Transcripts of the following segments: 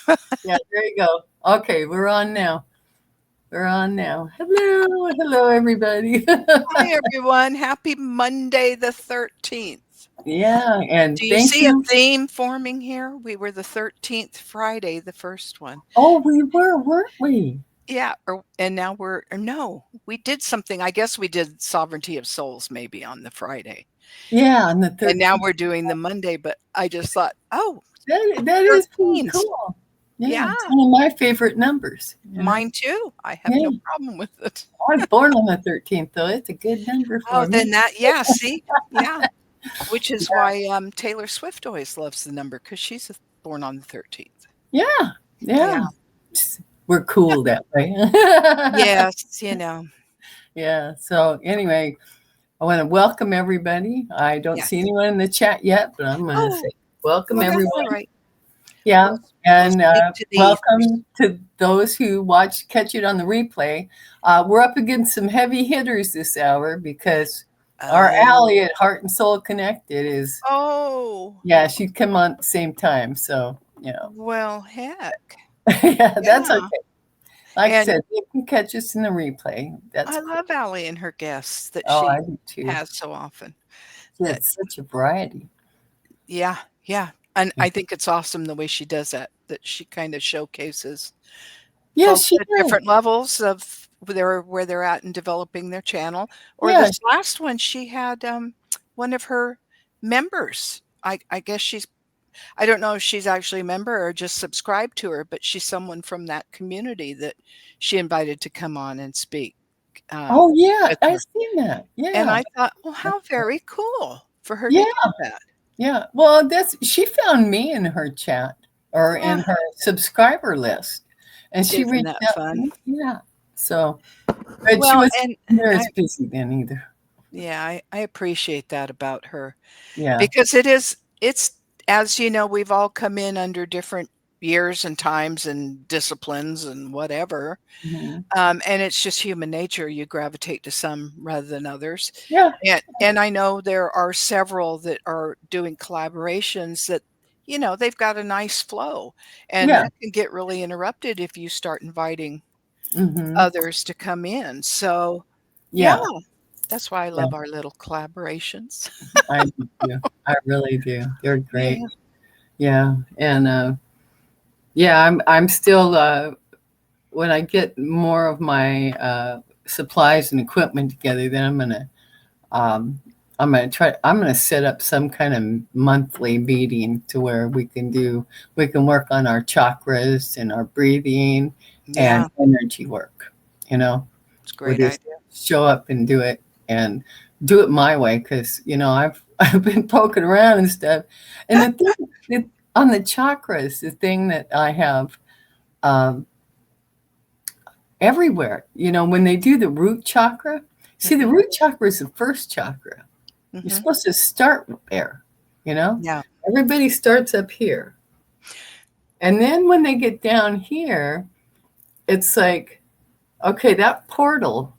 Yeah, there you go. Okay, we're on now. We're on now. Hello, hello, everybody. Hi, everyone. Happy Monday the 13th. Yeah, and Do you thank see a you. theme forming here? We were the 13th Friday, the first one. Oh, we were, weren't we? Yeah, and now or no, we did something. I guess we did Sovereignty of Souls maybe on the Friday. Yeah, on the And now 13th. we're doing the Monday, but I just thought, oh, That is pretty 13s. cool. Yeah, Yeah, it's one of my favorite numbers, you know? mine too. I have no Yeah. problem with it. I was born on the 13th, though. It's a good number Oh, for me. then yeah, see? Yeah. Which is why Taylor Swift always loves the number because she's born on the 13th. Yeah, Yeah. yeah. We're cool that way. Yes, Yeah, so anyway, I want to welcome everybody. I don't see yes. anyone in the chat yet, but I'm going to say Oh, welcome well, that's all everyone. right. Yeah, We'll and speak to the ethers. welcome to those who catch it on the replay. We're up against some heavy hitters this hour because our Oh. Allie at Heart and Soul Connected is, Oh, yeah, she'd come on at the same time. So, well, heck. yeah, that's Yeah. okay. Like I And said, you can catch us in the replay. That's I cool. love Allie and her guests that Oh, I she do too. has so often. She That has such a variety. yeah, yeah. And Yeah, I think it's awesome the way she does that she kind of showcases yeah, folks she at does. different levels of where they're at in developing their channel. Or Yeah, this last one, she had one of her members. I guess I don't know if she's actually a member or just subscribed to her, but she's someone from that community that she invited to come on and speak oh, yeah, with I her. seen that. And Yeah. I thought, well, how very cool for her to Yeah, do that. yeah. Well, she found me in her chat or Ah, in her subscriber list, and she isn't reached that out to fun? me. Yeah. So, but she Well, wasn't and near I as busy then either. yeah, I appreciate that about her Yeah. because it's as you know, we've all come in under different years and times and disciplines and whatever. Mhm. And it's just human nature. You gravitate to some rather than others. Yeah. And I know there are several that are doing collaborations that, they've got a nice flow. And Yeah. that can get really interrupted if you start inviting Mhm. others to come in. So, yeah, Yeah. that's why I Yeah. love our little collaborations. I do too. I really do. They're great. Yeah. Yeah. And yeah, I'm still when I get more of my supplies and equipment together, then um, I'm gonna set up some kind of monthly meeting to where we can work on our chakras and our breathing and Yeah, energy work. You know, it's a we great just idea. show up and and do it my way because I've I've been poking around and stuff. And on the chakras, the thing that I have um, everywhere, when they do the root chakra, see, the Mhm, root chakra is the first chakra. You're mhm. supposed to start there, you know? Yeah, Everybody starts up here. And then when they get down here, it's like, okay, that portal,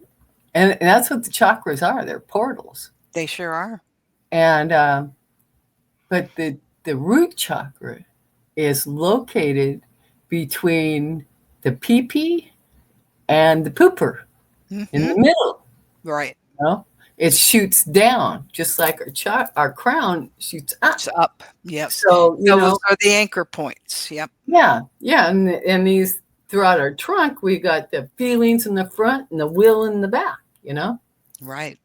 and that's what the chakras are. They're portals. they sure are. And but the root chakra is located between the pee and the pooper in the Mhm. middle. Right. You know? It shoots down just like our crown shoots up. It's up. Yep. So, Those are the anchor points. Yep. yeah, yeah, and these throughout our trunk, we got the feelings in the front and the will in the back. Right.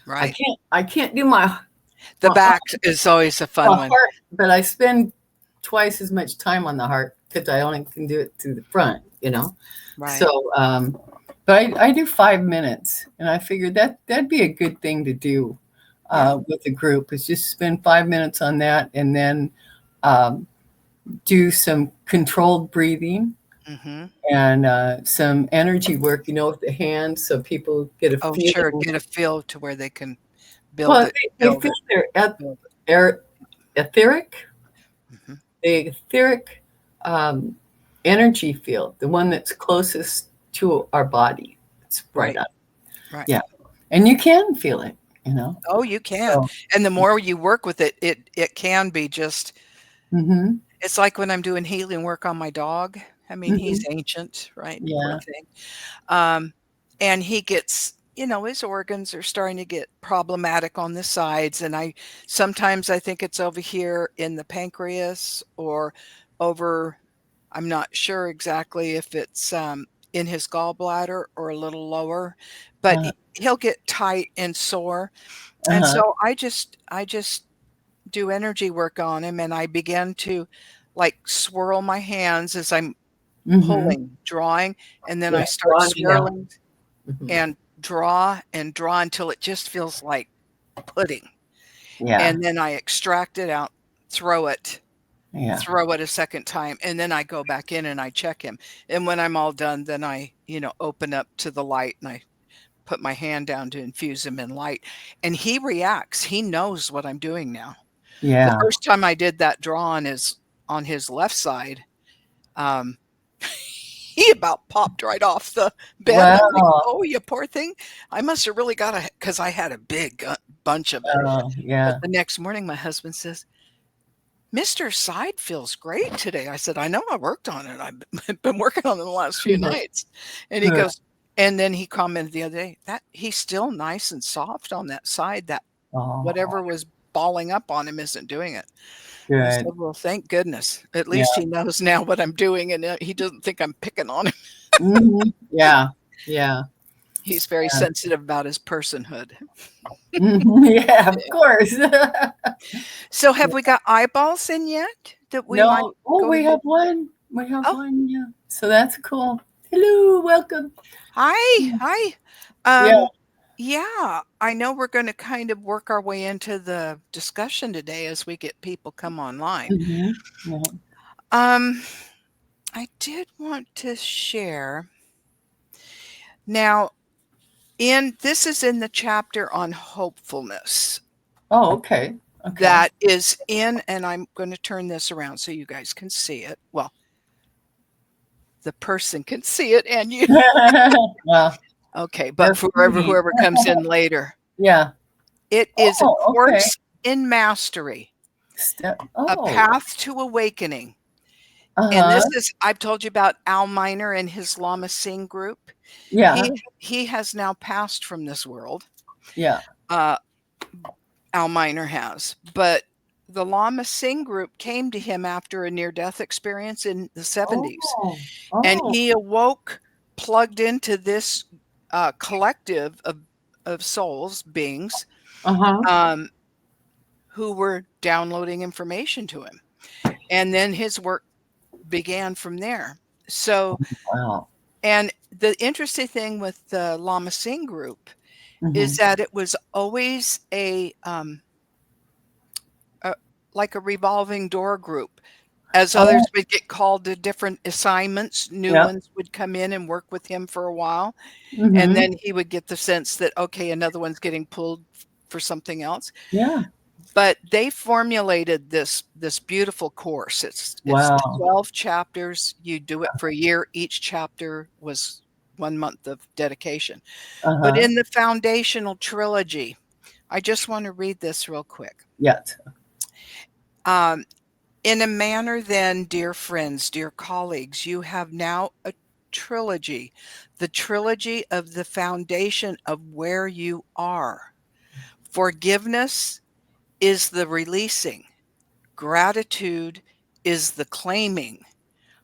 I Right. can't do my The my, back is always a fun one. heart, but I spend twice as much time on the heart because I only can do it to the front. Right. So, but I do 5 minutes, and I figured that'd be a good thing to do Yeah. with the group is just spend 5 minutes on that, and then um, do some controlled breathing Mhm. and some energy work, with the hands, so people get a Oh, sure. feeling. Get a feel to where they can build Well, it, they build feel it, their build it. etheric, Mhm. the etheric um, energy field, the one that's closest to our body. It's right Right. up. Right. Yeah. And you can feel it. Oh, you can. So, And the more you work with it, it can be just mhm. It's like when I'm doing healing work on my dog. I mean, he's Mhm. ancient, right? Poor Yeah. thing. Um, and he gets, his organs are starting to get problematic on the sides. And sometimes I think it's over here in the pancreas or over, I'm not sure exactly if it's in his gallbladder or a little lower, but Uh-huh. he'll get tight and sore. And Uh-huh. so I just do energy work on him, and I began to like swirl my hands as I'm Mhm. pulling, drawing, and then Yeah. I start Bonding out. swirling Mhm. and draw until it just feels like pudding. Yeah. And then I extract it out, throw it, Yeah. throw it a second time, and then I go back in and I check him. And when I'm all done, then I, open up to the light and I put my hand down to infuse him in light. And he reacts. He knows what I'm doing now. The Yeah. first time I did that draw on his left side, um, he about popped right off the bed. I'm like, Wow. "Oh, you poor thing." I must have really got a because I had a big bunch of it. Oh, But yeah. the next morning, my husband says, "Mr. Side feels great today." I said, "I know, I worked on it. I've been working on it the last few Good. nights." And he Good. goes, and then he commented the other day that he's still nice and soft on that side. That Oh, whatever was balling up on him isn't doing it. I said, good. "Well, thank goodness. At Yeah. least he knows now what I'm doing, and he doesn't think I'm picking on him." Mhm. Yeah. Yeah. He's very Yeah. sensitive about his personhood. Mhm. Yeah, of course. So have we got eyeballs in yet that we might No. Oh, go we ahead? have one. We have Oh, one, yeah. So that's cool. Hello, welcome. hi. Mm. Hi. Yeah. Um, yeah, I know we're going to kind of work our way into the discussion today as we get people come online. Mhm. Yeah. Um, I did want to share. Now, in this is in the chapter on hopefulness. Oh, okay. Okay. That is in, and I'm going to turn this around so you guys can see it. Well, the person can see it and you. Well, Okay, but they're for pretty. whoever comes in later, Yeah. it is a Oh, okay. course in mastery, a Oh. path to awakening. And Uh-huh. this is, I've told you about Al Miner and his Lama Singh group. Yeah. He has now passed from this world. Yeah. Uh, Al Miner has, but the Lama Singh group came to him after a near-death experience in the 70s, Oh. and Oh. he awoke, plugged into this collective of souls, beings, Uh-huh. um, who were downloading information to him. And then his work began from there. So, Wow. and the interesting thing with the Lama Singh group is Mhm. that it was always a like a revolving door group. As others Oh, would get called to different assignments, new yep. ones would come in and work with him for a while, and Mhm. then he would get the sense that, okay, another one's getting pulled for something else. Yeah. But they formulated this beautiful course. It's Wow. 12 chapters. You do it for a year. Each chapter was 1 month of dedication. But Uh-huh. in the foundational trilogy, I just want to read this real quick. Yes. Um, In a manner, then, dear friends, dear colleagues, you have now a trilogy, the trilogy of the foundation of where you are. Forgiveness is the releasing, gratitude is the claiming,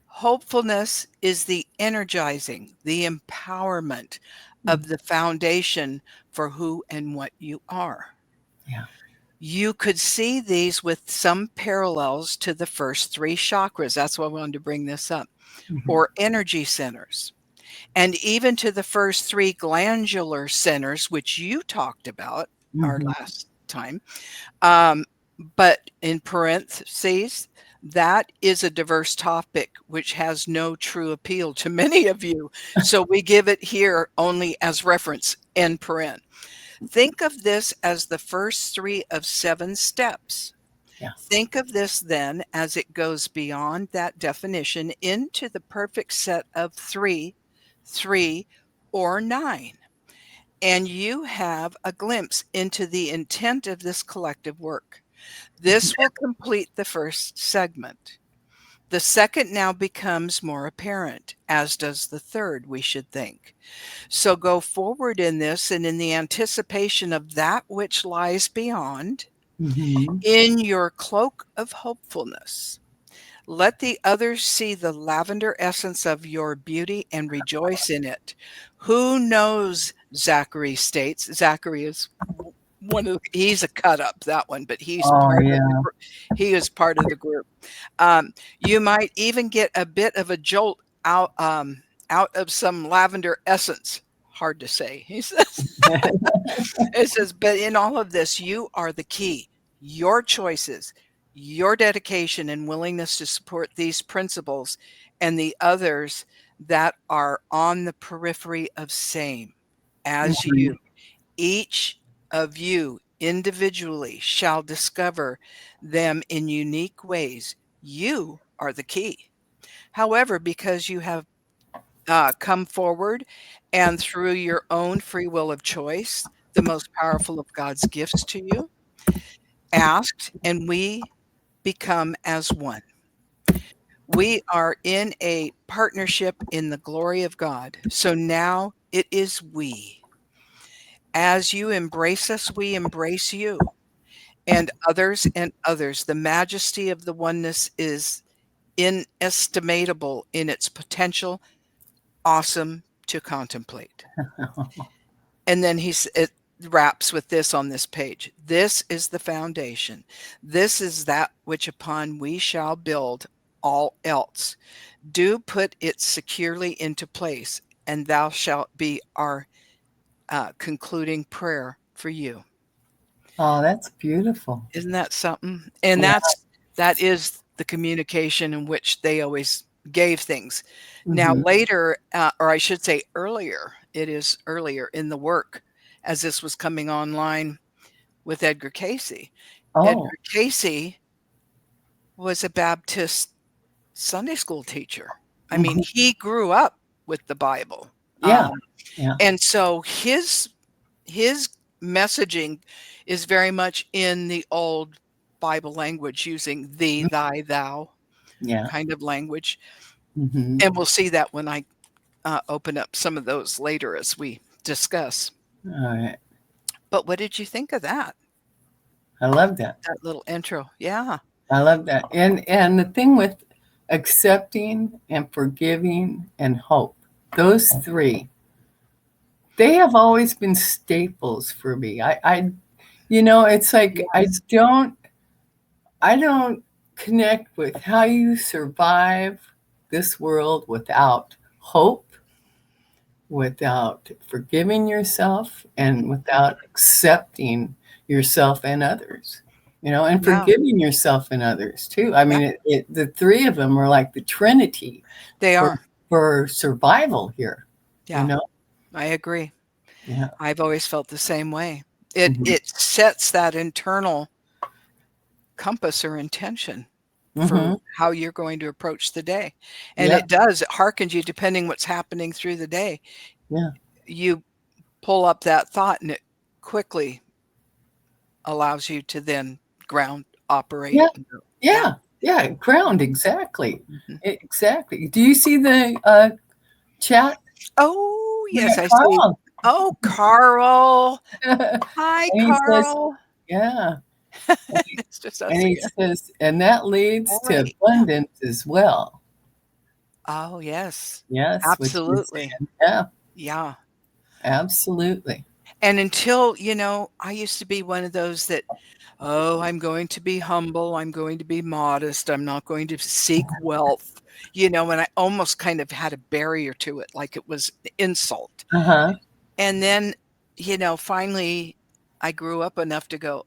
hopefulness is the energizing, the empowerment Mm. of the foundation for who and what you are. Yeah. You could see these with some parallels to the first three chakras. That's why I wanted to bring this up, Mhm. or energy centers, and even to the first three glandular centers, which you talked about our Mhm. last time. Um, but in parentheses, that is a diverse topic which has no true appeal to many of you. So we give it here only as reference in paren. Think of this as the first three of 7 steps. Yeah. Think of this then as it goes beyond that definition into the perfect set of 3, 3, or 9. And you have a glimpse into the intent of this collective work. This will complete the first segment. The second now becomes more apparent, as does the third, we should think. So go forward in this and in the anticipation of that which lies beyond, Mm-hmm. in your cloak of hopefulness. Let the others see the lavender essence of your beauty and rejoice in it. Who knows, Zachary states. Zachary is one of he's a cut up, that one, but Oh, yeah. he is part of the group. You might even get a bit of a jolt out of some lavender essence. Hard to say, he says. It says, but in all of this, you are the key. Your choices, your dedication and willingness to support these principles and the others that are on the periphery of same as Mhm. you. Each of you individually shall discover them in unique ways. You are the key. However, because you have come forward and through your own free will of choice, the most powerful of God's gifts to you, asked, and we become as one. We are in a partnership in the glory of God. So now it is we. As you embrace us, we embrace you and others and others. The majesty of the oneness is inestimable in its potential, awesome to contemplate. And then it wraps with this on this page. This is the foundation. This is that which upon we shall build all else. Do put it securely into place, and thou shalt be our concluding prayer for you. Oh, that's beautiful. Isn't that something? And Yeah. that is the communication in which they always gave things. Now Mhm. later, or I should say earlier, it is earlier in the work as this was coming online with Edgar Casey. Oh, Edgar Casey was a Baptist Sunday school teacher. I mean, mhm. he grew up with the Bible. Yeah. Yeah. And so his messaging is very much in the old Bible language using thee, Mm. thy, thou Yeah. kind of language. Mhm. And we'll see that when I open up some of those later as we discuss. Alright. But what did you think of that? I love that. That little intro? Yeah. I love that. And the thing with accepting and forgiving and hope, those 3, they have always been staples for me. It's like Yes. I don't connect with how you survive this world without hope, without forgiving yourself, and without accepting yourself and others. And Yeah. forgiving yourself and others too. I Yeah. mean, the 3 of them are like the trinity They for are. for survival here. You Yeah. know? I agree. Yeah. I've always felt the same way. It Mhm. it sets that internal compass or intention for Mhm. how you're going to approach the day. And Yep. it does, it harkens you depending what's happening through the day. Yeah. You pull up that thought and it quickly allows you to then ground, operate, Yeah. and go, yeah. Yeah. Yeah. Ground, exactly. Mhm. Exactly. Do you see the chat? Oh, We yes, got I see. Carl. Oh, Carl. And Hi, he says, Carl. yeah. It's just And us he again. says, and that leads to Great. Yeah. abundance as well. Oh, yes. Yes, what you're Absolutely. saying. Yeah, Yeah. absolutely. And until, I used to be one of those that, oh, I'm going to be humble. I'm going to be modest. I'm not going to seek wealth, and I almost kind of had a barrier to it, like it was an insult. Uh-huh. And then, finally I grew up enough to go,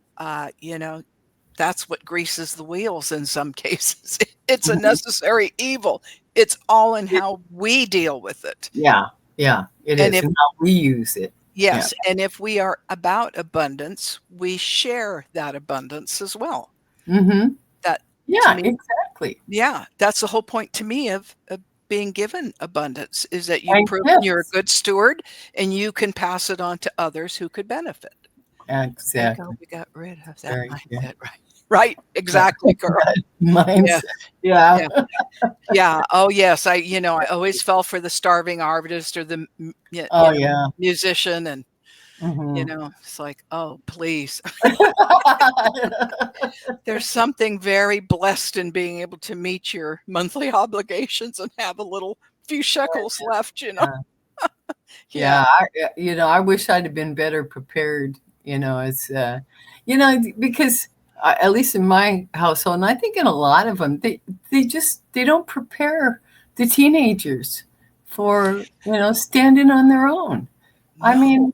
that's what greases the wheels in some cases. It's a Mhm. necessary evil. It's all in It how we deal with it. Yeah, yeah, it And is, if and how we use it. Yeah. Yes, and if we are about abundance, we share that abundance as well. Mhm. That to Yeah, me, exactly. yeah, that's the whole point to me of being given abundance is that you've And proven you're a gifts. good steward and you can pass it on to others who could benefit. Thank God Exactly. we got rid of that Very good. mindset, right? Right. Exactly, girl. Mine's, Yes. yeah. Yeah. Yeah. Oh, yes. I always fell for the starving artist or the Oh, yeah. musician, and Mhm. it's like, oh, please. There's something very blessed in being able to meet your monthly obligations and have a little few shekels left. Yeah. Yeah. Yeah, I wish I'd have been better prepared, as, because, at least in my household, and I think in a lot of them, they don't prepare the teenagers for, standing on their own. I No. mean,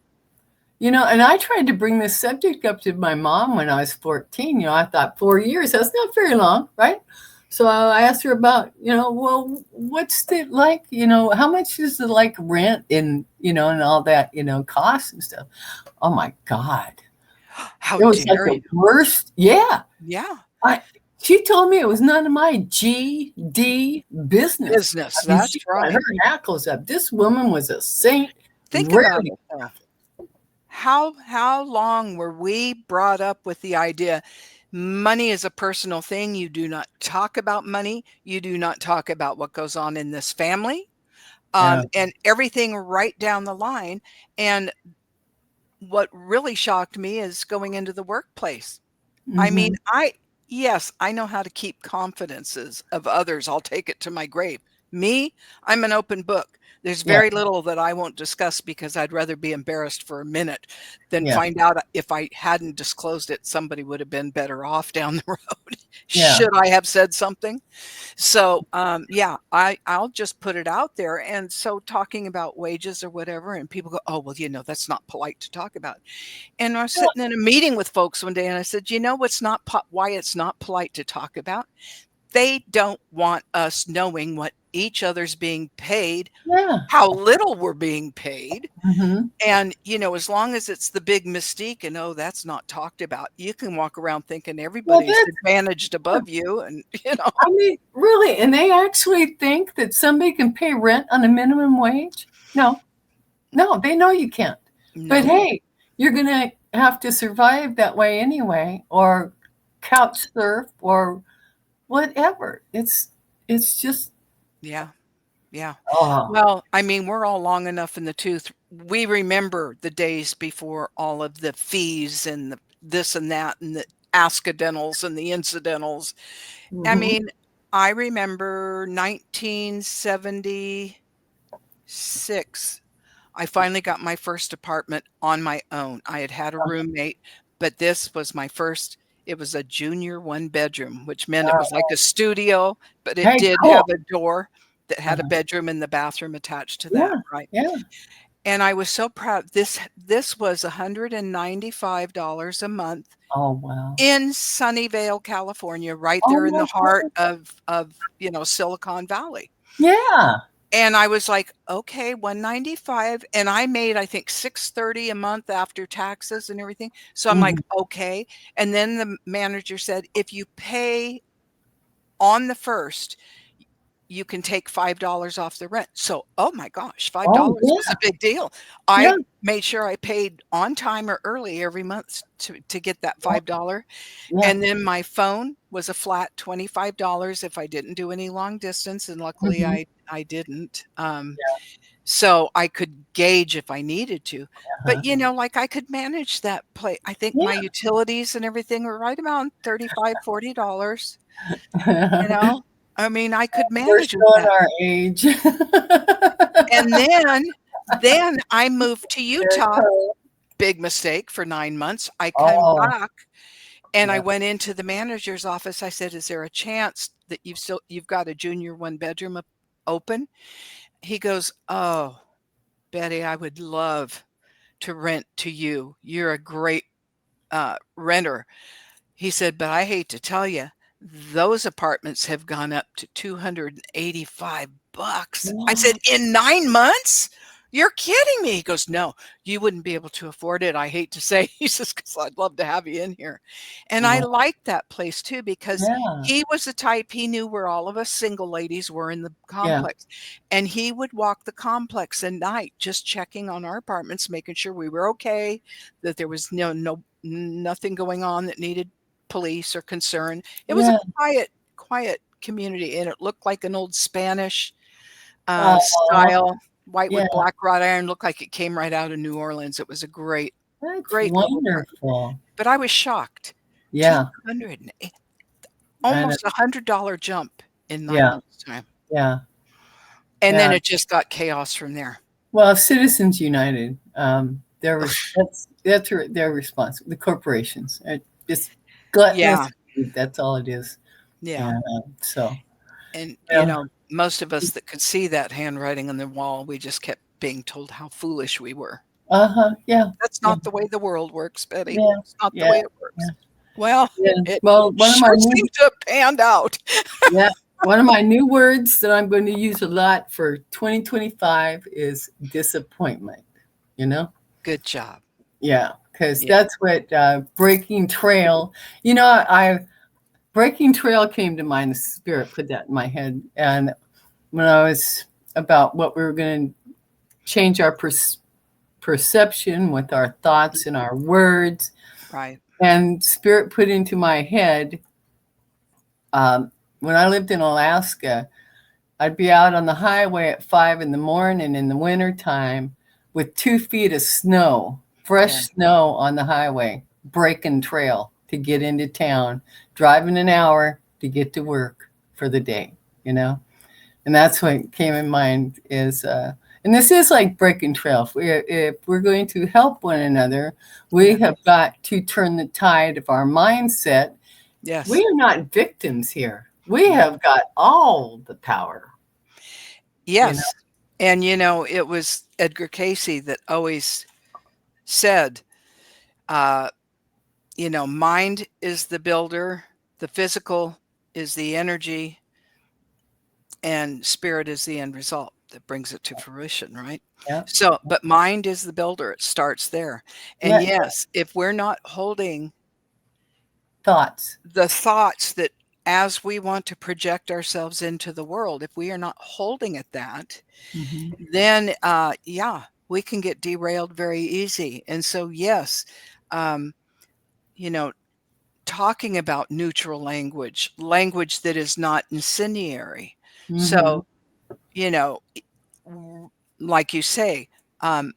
and I tried to bring this subject up to my mom when I was 14. I thought 4 years, that's not very long, right? So I asked her about, well, what's it like? How much is it like rent and all that, costs and stuff. Oh my God. How It was like dare the you? worst. Yeah. Yeah. I, she told me it was none of my GD business. Business. I mean, she That's got her right. hackles up. This woman was a saint. Think about Rarely. it though. How long were we brought up with the idea money is a personal thing? You do not talk about money. You do not talk about what goes on in this family, Yeah. and everything right down the line. And what really shocked me is going into the workplace. I mean, Hmm. yes, I know how to keep confidences of others. I'll take it to my grave. Me, I'm an open book. There's Yeah. very little that I won't discuss because I'd rather be embarrassed for a minute than Yeah. find out if I hadn't disclosed it, somebody would have been better off down the road. Yeah. Should I have said something? So, yeah, I'll just put it out there. And so talking about wages or whatever, and people go, oh, well, that's not polite to talk about. And I was Well, sitting in a meeting with folks one day, and I said, "You know what's not why it's not polite to talk about? They don't want us knowing what each other's being paid, yeah. how little we're being paid, Hmm. and, as long as it's the big mystique and, oh, that's not talked about, you can walk around thinking Well, everybody's that's, advantaged above you, and, I mean, really, and they actually think that somebody can pay rent on a minimum wage? No, no, they know you can't. But no. hey, you're gonna have to survive that way anyway, or couch surf or whatever. It's just, Yeah, yeah. oh, Well, I mean, we're all long enough in the tooth. We remember the days before all of the fees and the this and that and the accidentals and the incidentals. I mhm, mean, I remember 1976. I finally got my first apartment on my own. I had had a roommate, but this was my first. It was a junior one bedroom, which meant it was like a studio, but it hey, did have cool. a door that had a Uh-huh. bedroom and the bathroom attached to that, Yeah, right? yeah. And I was so proud. This was $195 a month Oh, wow. in Sunnyvale, California, right Oh there in my the heart god. of Silicon Valley. Yeah. And I was like, "Okay, 195," and I made, I think, 630 a month after taxes and everything. So I'm like, Mhm, "Okay." And then the manager said, "If you pay on the 1st, you can take $5 off the rent." So, oh my gosh, oh, $5 was yeah, a big deal. yeah, I made sure I paid on time or early every month to get that yeah, $5. yeah. And then my phone was a flat $25 if I didn't do any long distance, and luckily Mhm, I didn't. So I could gauge if I needed to. But, uh-huh. like, I could manage that play. I think my Yeah. utilities and everything were right around 35, $40, you know? I mean, I could We're manage with showing that. our age. And then I moved to Utah. There. Big mistake for 9 months. I came Oh, back and I yeah. went into the manager's office. I said, "Is there a chance that you've got a junior one bedroom open?" He goes, "Oh, Betty, I would love to rent to you. You're a great renter." He said, "But I hate to tell you, those apartments have gone up to 285 bucks." I said, What? "In 9 months? You're kidding me." He goes, "No, you wouldn't be able to afford it. I hate to say." He says, "'Cause I'd love to have you in here." And I Wow. liked that place too because Yeah, he was the type, he knew where all of us single ladies were in the yeah. complex. And he would walk the complex at night just checking on our apartments, making sure we were okay, that there was nothing going on that needed police or concern. It was a Yeah. quiet community, and it looked like an old Spanish Oh, style, white yeah. with black wrought iron. Looked like it came right out of New Orleans. It was a That's great little town. wonderful. But I was shocked. Yeah. 200, I know. almost $100 jump in 9 Yeah. months time. Yeah. And then Yeah. it just got chaos from there. Well, Citizens United, they're responsible. The corporations are just Yeah. gluttonous. That's all it is. Yeah. And so, And, yeah. most of us that could see that handwriting on the wall, we just kept being told how foolish we were. Uh-huh. Yeah. That's Yeah. not the way the world works, Betty. Yeah. It's not the Yeah. way it works. Yeah. Well, Yeah. it Well, sure seems to have panned out. yeah, one of my new words that I'm going to use a lot for 2025 is disappointment, you know? Good job. Yeah, because Yeah. that's what breaking trail, breaking trail came to mind. The spirit put that in my head. And when I was about what we were going to change our perception with our thoughts and our words, Right. and spirit put into my head, when I lived in Alaska, I'd be out on the highway at 5 a.m. in the wintertime with 2 feet of snow, fresh Yeah. snow on the highway, breaking trail to get into town, driving an hour to get to work for the day, you know? And that's what came in mind is, and this is like breaking trail. If we're going to help one another, we Yeah. have got to turn the tide of our mindset. Yes. We are not victims here. We have got all the power. Yes. And, it was Edgar Casey that always said, mind is the builder, the physical is the energy, and spirit is the end result that brings it to fruition, right? Yeah. So, but mind is the builder. It starts there. And yes, if we're not holding Thoughts. the thoughts that as we want to project ourselves into the world, if we are not holding at that, then we can get derailed very easy. And so, yes, talking about neutral language that is not incendiary. So, like you say, I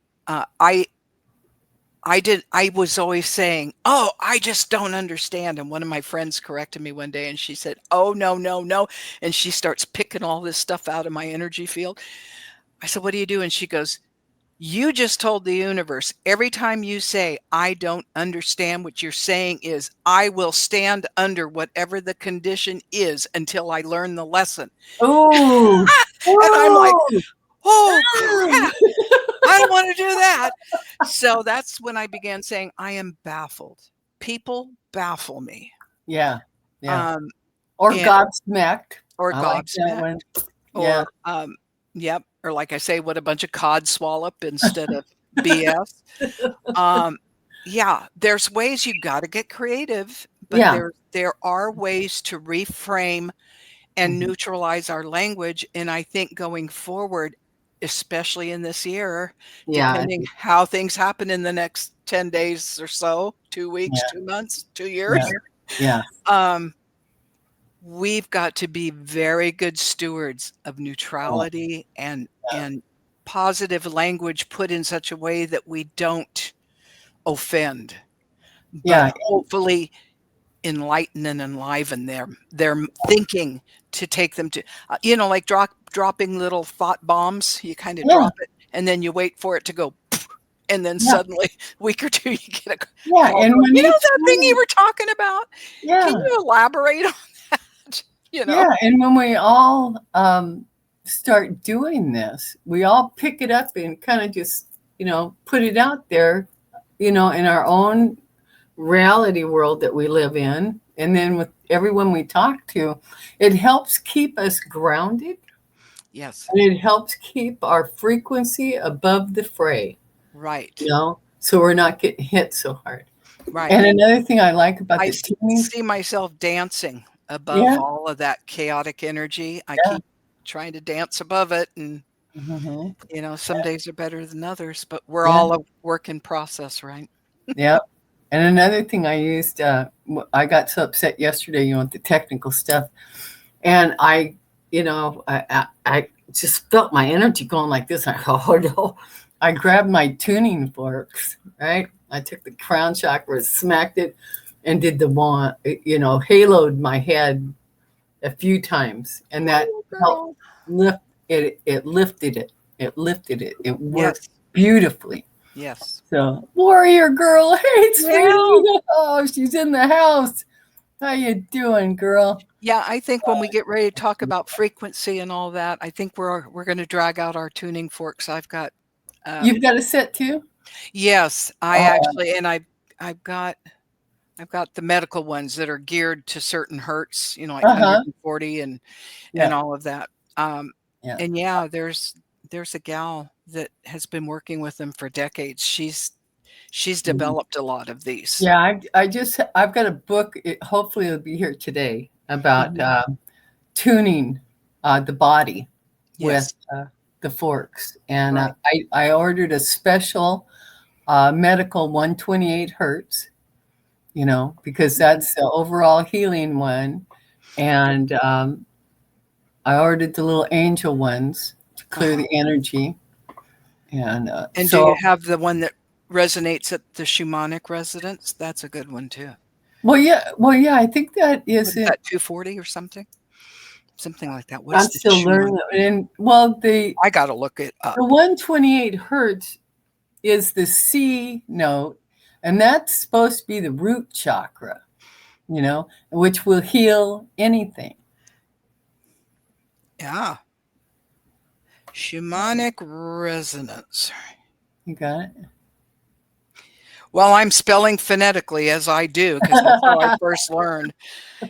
was always saying, "Oh, I just don't understand." And one of my friends corrected me one day and she said, "Oh, no, no, no." And she starts picking all this stuff out of my energy field. I said, "What do you do?" And she goes, "You just told the universe every time you say, 'I don't understand,' what you're saying is, 'I will stand under whatever the condition is until I learn the lesson.'" Oh, And I'm like, "Oh, crap. I don't want to do that." So that's when I began saying, I am baffled. People baffle me. Yeah. Or And gobsmacked. or I like that gobsmacked. one. Yeah. Or yep. Or like I say, what a bunch of cod swallop instead of BS. Yeah, there's ways you got to get creative, but Yeah. there are ways to reframe and neutralize our language. And I think going forward, especially in this year, Yeah. depending how things happen in the next 10 days or so, 2 weeks, Yeah. 2 months, 2 years, Yeah. we've got to be very good stewards of neutrality and positive language put in such a way that we don't offend, but Yeah. hopefully enlighten and enliven their thinking to take them to, like dropping little thought bombs. You kind of Yeah. drop it and then you wait for it to go, and then Yeah. suddenly a week or two you get a Yeah. call And going, when that thing you were talking about. Yeah. Can you elaborate on that? Yeah. And when we all start doing this, we all pick it up and kind of just, put it out there, in our own reality world that we live in. And then with everyone we talk to, it helps keep us grounded. Yes. And it helps keep our frequency above the fray. Right. So we're not getting hit so hard. Right. And another thing I like about I the teens, see myself dancing above all of that chaotic energy. I keep trying to dance above it, and some days are better than others, but we're all a work in process, right? Yep. And another thing I used, I got so upset yesterday, with the technical stuff, and I just felt my energy going like this. I go, oh no! I grabbed my tuning forks, right? I took the crown chakra, smacked it, and did the wand, haloed my head a few times, and that Oh, helped girl. lift it. It lifted it. It lifted it. It worked Yes. beautifully. Yes. So, warrior girl, hey Yeah. sweetie, oh, she's in the house. How you doing, girl? Yeah, I think when we get ready to talk about frequency and all that, I think we're going to drag out our tuning forks. I've got You've got a set too? yes, I Oh, actually, and I've got the medical ones that are geared to certain hertz, like uh-huh. 140 and Yeah, all of that. Um, yeah. and yeah, there's a gal that has been working with them for decades. She's Mhm. developed a lot of these. Yeah, I've got a book. Hopefully, it'll be here today about Mhm. tuning the body with Yes, the forks, and right. I ordered a special medical 128 hertz. Because Mhm. that's the overall healing one, and I ordered the little angel ones to clear Uh-huh. the energy, and And do you so have the one that resonates at the shamanic resonance? That's a good one too. well, yeah. I think that What is is it. that, 240 or something? Something like that. What I'm is the still shamanic? learning, and well, I gotta look it the up. 128 hertz is the C note, and that's supposed to be the root chakra, which will heal anything. Yeah. Shamanic resonance. You got it? Well, I'm spelling phonetically as I do because that's how I first learned,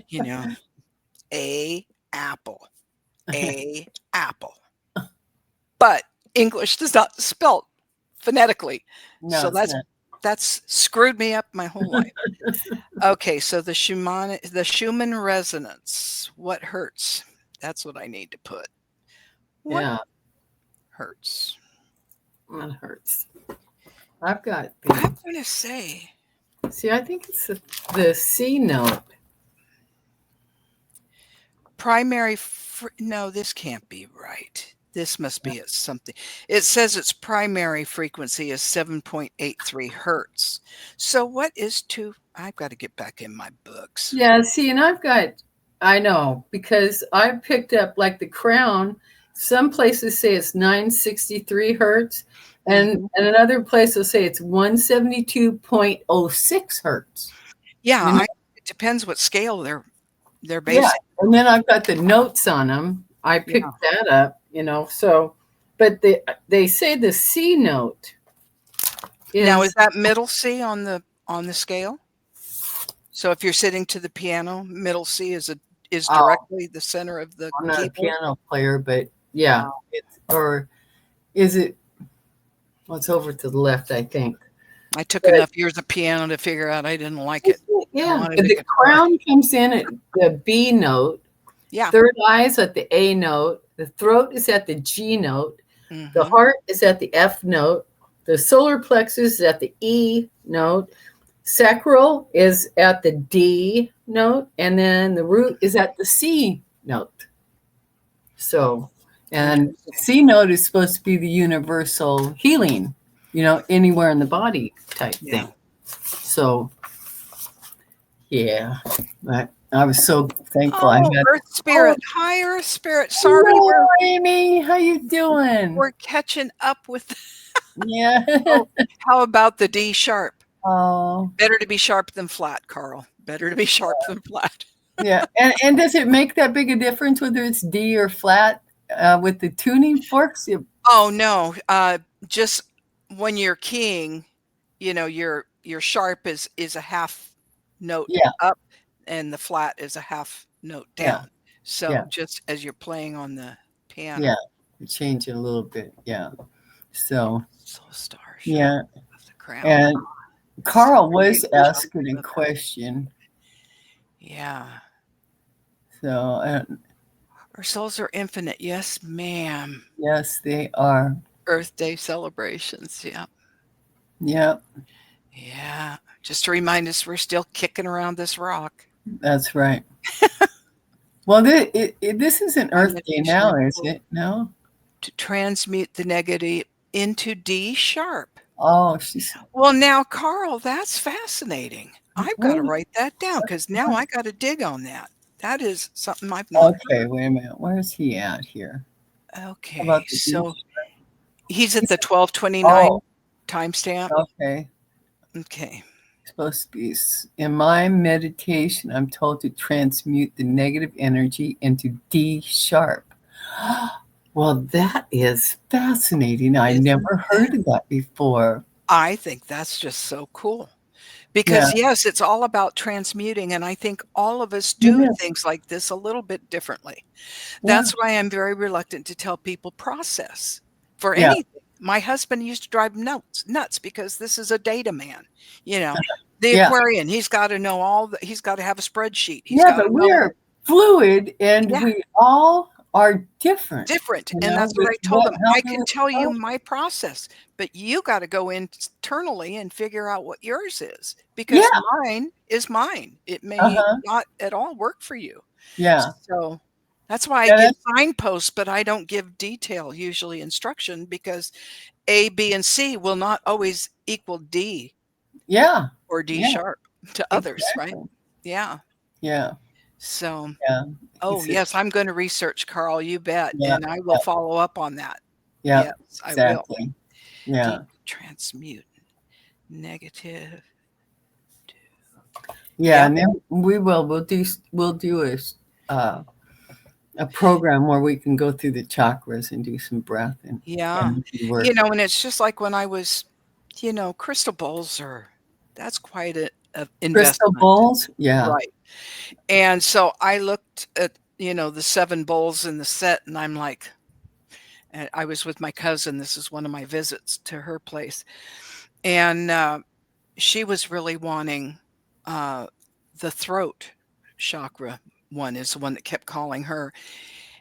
you know, a apple, a apple. But English does not spell phonetically. No, So it's that's screwed me up my whole life. Okay, so the Schumann resonance. What hurts? That's what I need to put. What yeah, hurts? it hurts. I've got I'm the gonna say see. I think it's the C note. no, this can't be right. This must be at something. It says its primary frequency is 7.83 hertz. So what is two? I've got to get back in my books. Yeah, see, and I know because I picked up like the crown. Some places say it's 963 hertz, and Mhm. and another place will say it's 172.06 hertz. Yeah, You know, it depends what scale they're yeah, based. and then I've got the notes on them. I Yeah. picked that up, so, but they say the C note Now, is is that middle C on the scale? So if you're sitting to the piano, middle C is oh, directly the center of the I'm not a keyboard? piano player, but yeah, Wow. it's or is it? Well, it's over to the left, I think. I took But enough years of piano to figure out I didn't like it. I yeah, wanted a the guitar. crown comes in at the B note, Yeah. third eye is at the A note, the throat is at the G note, the Mhm. heart is at the F note, the solar plexus is at the E note, sacral is at the D note, and then the root is at the C note. So, and Interesting. C note is supposed to be the universal healing, anywhere in the body type Yeah. thing. So, yeah, but I was so thankful I Oh, had. Earth Oh, Spirit. Hi, Earth Spirit. Sorry, hello, Amy. How you doing? we're catching up with Yeah. oh, how about the D sharp? Oh, Better to be sharp than flat, Carl. Better to be sharp than flat. yeah. And does it make that big a difference whether it's D or flat with the tuning forks? Oh, no, just when you're keying, your sharp is a half note Yeah, up and the flat is a half note yeah, down. So yeah, just as you're playing on the yeah. piano. Change it a little bit. Yeah. So, Soul Star show yeah. of the crown. And Carl was Stargazers of asking a the question. yeah. So, Our souls are infinite. Yes, ma'am. yes, they are. Earth Day celebrations. Yeah. Yeah. Yeah. Just to remind us we're still kicking around this rock. That's right. Well, this isn't My Earth Day meditation now, is is it? No? to transmute the negative into D sharp. Oh, she's Well, now, Carl, that's fascinating. I've got to wait. write that down because now I got to dig on that. That is something I've not Okay, heard. wait a minute. Where's he at here? How Okay, about the so beach? he's at He's, the oh, 1229 timestamp. okay. Okay. Supposed to be in my meditation, I'm told to transmute the negative energy into D sharp. Well, that is fascinating. I Isn't never that? heard of that before. I think that's just so cool. Yeah, Because, yes, it's all about transmuting, and I think all of us it do is. things like this a little bit differently. Yeah, That's why I'm very reluctant to tell people process for yeah, anything. My husband used to drive nuts because this is a data man, you know. The yeah, Aquarian, he's got to have a spreadsheet. He's yeah. got to But know, we're fluid, and yeah, we all are different. different. You And know, that's what with I told what him. how I we can tell you respond. my process, but you got to go internally and figure out what yours is Yeah. because mine is mine. It Uh may huh. not at all work for you. Yeah. So that's why I Yeah. give signposts, but I don't give detail, usually instruction, because A, B, and C will not always equal D Yeah. or D Yeah. sharp to others, right? Exactly. Yeah. Yeah. So, Yeah. He oh, said. yes, I'm going to research, Carl, you bet. Yeah. And I will follow up on that. Yeah. Yes, I will. Exactly. Yeah. Deep transmute negative. Yeah. Yep. And then we will. We'll do uh, a program where we can go through the chakras and do some breath and Yeah. energy work. And it's just like when I was, crystal bowls that's quite a Crystal investment. bowls. Yeah. Right. And so I looked at, the 7 bowls in the set, and I'm like, and I was with my cousin. This is one of my visits to her place. And she was really wanting uh, the throat chakra one is the one that kept calling her.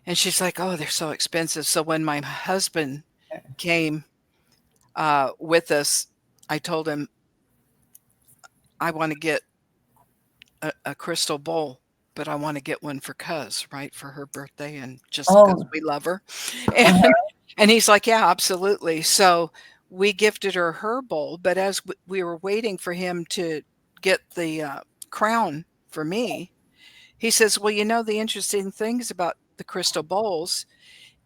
And she's like, oh, they're so expensive. So when my husband came with us, I told him, I want to get a crystal bowl, but I want to get one for Cuz, right, for her birthday, and just because Oh. we love her. And Uh-huh. and he's like, yeah, absolutely. So we gifted her bowl, but as we were waiting for him to get the crown for me, he says, well, the interesting things about the crystal bowls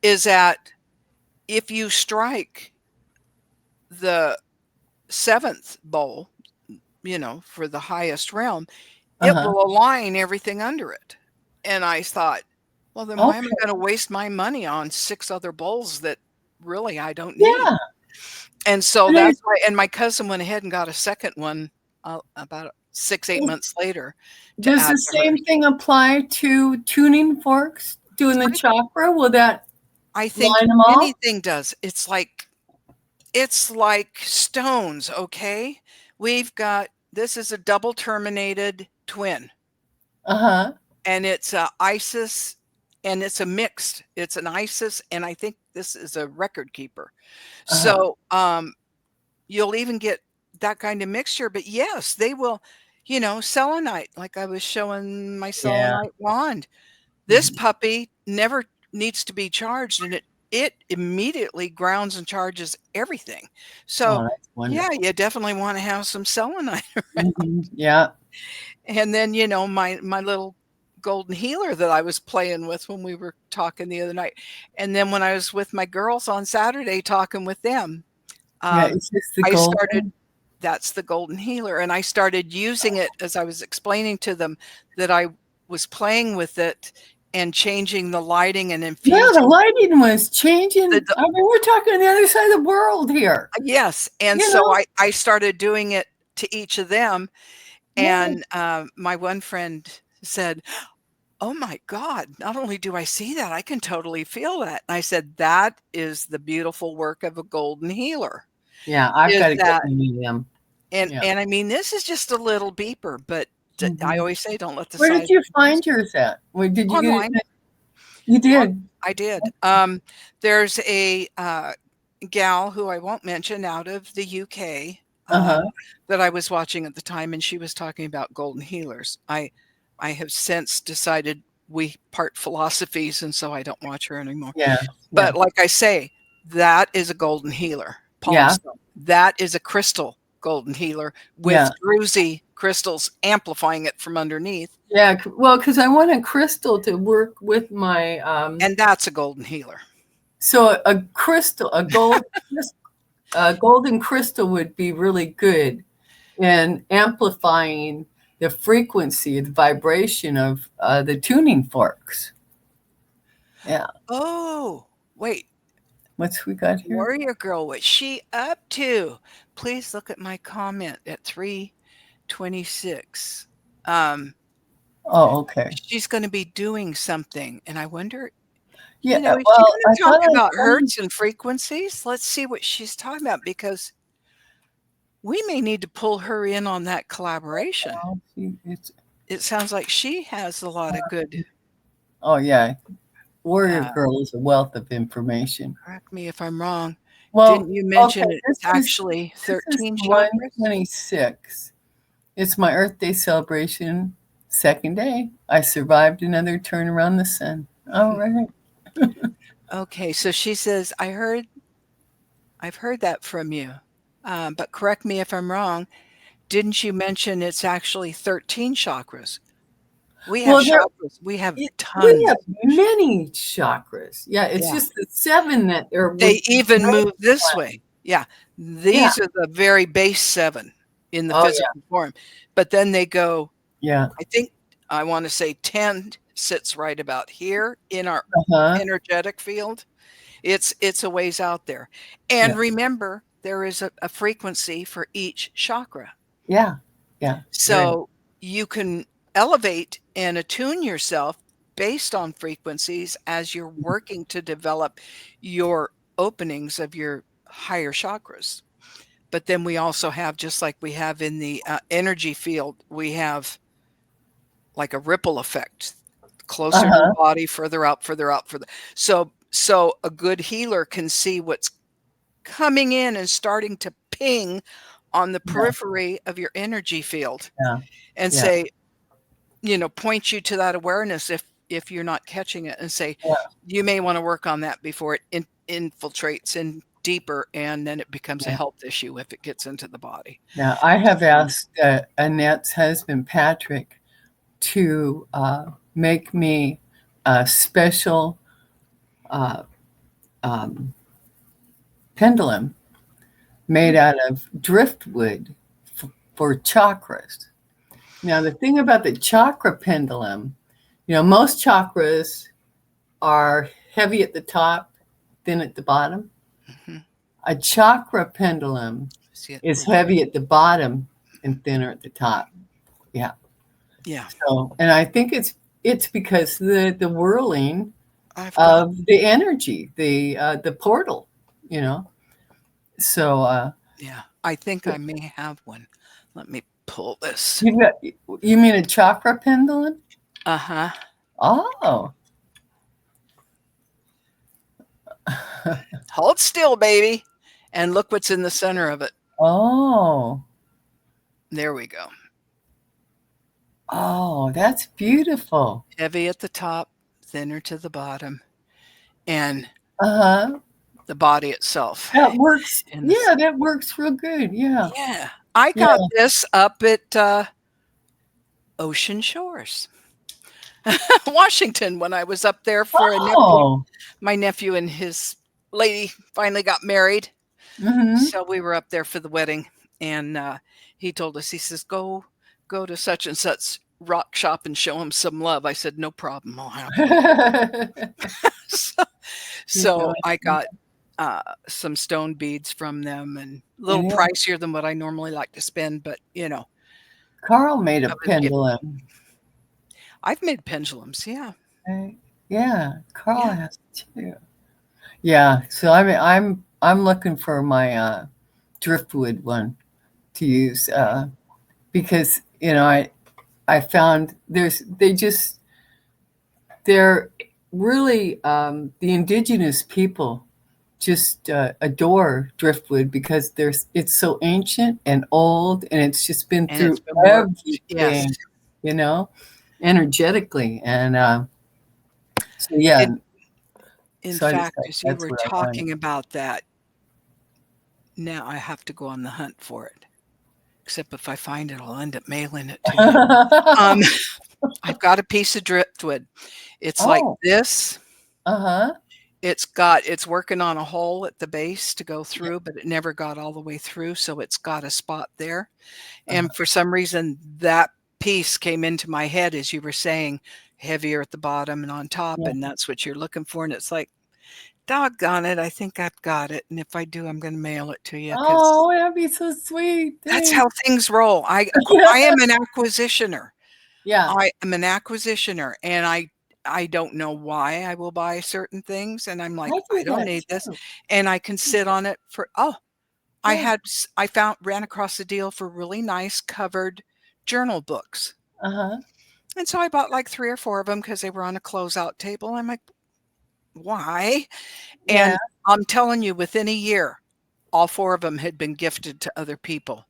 is that if you strike the 7th bowl, for the highest realm, it Uh-huh. will align everything under it. And I thought, well, then why am I Okay. going to waste my money on 6 other bowls that really I don't need? Yeah. And so And that's why, and my cousin went ahead and got a second one about 6, 8 it, months later to does add the to hers. same thing apply to tuning forks? Doing the chakra? Will that I think line them all? anything does. It's like stones, okay? We've got this is a double terminated twin, Uh-huh. and it's a Isis, and it's a mixed. It's an Isis, and I think this is a record keeper. Uh-huh. So, you'll even get that kind of mixture, but yes, they will, selenite, like I was showing my Yeah. selenite wand. This Mhm. puppy never needs to be charged, and it immediately grounds and charges everything. So, Oh, that's yeah, wonderful. you definitely wanna have some selenite around. Mhm. Yeah. And then, my little golden healer that I was playing with when we were talking the other night, and then when I was with my girls on Saturday talking with them, Yeah. um, It's just the I started golden. that's the golden healer, and I started using it as I was explaining to them that I was playing with it and changing the lighting and Yeah, the infusing lighting was changing. the I mean, we're talking on the other side of the world here. yes, and You so know? I started doing it to each of them, Yeah. and, my one friend said, "Oh my god, not only do I see that, I can totally feel that." And I said, "That is the beautiful work of a golden healer, Yeah. I've is got to get that." one of them. Yeah. And I mean, this is just a little beeper, but I Mhm. always say, "Don't let the Where did size you of the beast." find yours at? Where did you get Online. it? You On did. I did. There's a, gal who I won't mention out of the UK. Uh-huh. that I was watching at the time, and she was talking about golden healers. I have since decided we part philosophies, and so I don't watch her anymore. Yeah. Yeah. But like I say, that is a golden healer, palm Yeah. stone. That is a crystal golden healer Yeah. with druzy crystals amplifying it from underneath, Yeah. Well, because I want a crystal to work with my and that's a golden healer. so a crystal, a golden crystal would be really good in amplifying the frequency, the vibration of the tuning forks. Yeah. Oh, wait. What's we got here? Warrior Girl, what's she up to? Please look at my comment at 3:26. Oh, okay. She's gonna be doing something, and I wonder, Yeah. is she Well, I gonna talk thought I about told you. hertz and frequencies? Let's see what she's talking about, because we may need to pull her in on that collaboration. Well, it's, It sounds like she has a lot of good. oh yeah, Warrior Uh, Girl is a wealth of information. correct me if I'm wrong. Well, Didn't you okay, mention it's actually this is 13 chakras? 126. It's my Earth Day celebration, second day. I survived another turn around the sun. All right. Okay, so she says, I've heard that from you, but correct me if I'm wrong. Didn't you mention it's actually 13 chakras? We have Well, chakras. We have we tons. have many chakras. Yeah, it's Yeah. just the 7 that are They would even move this way. Yeah. Yeah. These are the very base 7 in the Oh, physical form. But then they go, yeah. I think I want to say 10 sits right about here in our Uh-huh. energetic field. It's a ways out there. And Yeah. remember, there is a frequency for each chakra. Yeah. Yeah. Right. So you can elevate and attune yourself based on frequencies as you're working to develop your openings of your higher chakras. But then we also have, just like we have in the energy field, we have like a ripple effect, closer to the body, further out, further out, further. So a good healer can see what's coming in and starting to ping on the periphery of your energy field, Yeah. and Yeah. say, point you to that awareness if you're not catching it, and say, Yeah. you may want to work on that before it infiltrates in deeper, and then it becomes a health issue if it gets into the body. Now, I have asked Annette's husband, Patrick, to make me a special pendulum made out of driftwood for chakras. Now, the thing about the chakra pendulum, most chakras are heavy at the top, thin at the bottom. Mm-hmm. A chakra pendulum is heavy at the bottom and thinner at the top. Yeah. Yeah. So, and I think it's because the whirling of the energy, the portal, So yeah, I think I may have one. Let me pull this. You mean a chakra pendulum? Uh-huh. Oh. Hold still, baby, and look what's in the center of it. Oh. There we go. Oh, that's beautiful. Heavy at the top, thinner to the bottom, and the body itself. That works. Yeah, that works real good. Yeah. Yeah. I got this up at Ocean Shores, Washington, when I was up there for a nephew. My nephew and his lady finally got married. Mm-hmm. So we were up there for the wedding, and he told us, he says, go to such and such rock shop and show him some love. I said, no problem, I'll have it. so I got some stone beads from them, and a little pricier than what I normally like to spend, but Carl made a pendulum. I've made pendulums, yeah. Yeah, Carl has too. Yeah, so I'm looking for my driftwood one to use because I found they're really the indigenous people just adore driftwood because it's so ancient and old, and it's just been And through it's been worked. Yes. everything, you know, energetically. And so yeah, In so I fact, decided as you that's were what I wanted. talking about that, now I have to go on the hunt for it. Except if I find it, I'll end up mailing it to you. Um, I've got a piece of driftwood. It's like Oh, this. uh-huh. It's working on a hole at the base to go Yeah. through, but it never got all the way through, so it's got a spot there. Uh-huh. And for some reason, that piece came into my head as you were saying, heavier at the bottom and on top, Yeah. and that's what you're looking for. And it's like, doggone it, I think I've got it. And if I do, I'm going to mail it to you because Oh, that'd be so sweet. that's Thanks. how things roll. I am an acquisitioner. Yeah. I am an acquisitioner, and I don't know why I will buy certain things, and I'm like, I "I do don't that need this," too. and I can sit on it for Yeah. I ran across a deal for really nice covered journal books, Uh-huh. and so I bought, like, 3 or 4 of them because they were on a closeout table. I'm like, "Why?" Yeah. And I'm telling you, within a year, all 4 of them had been gifted to other people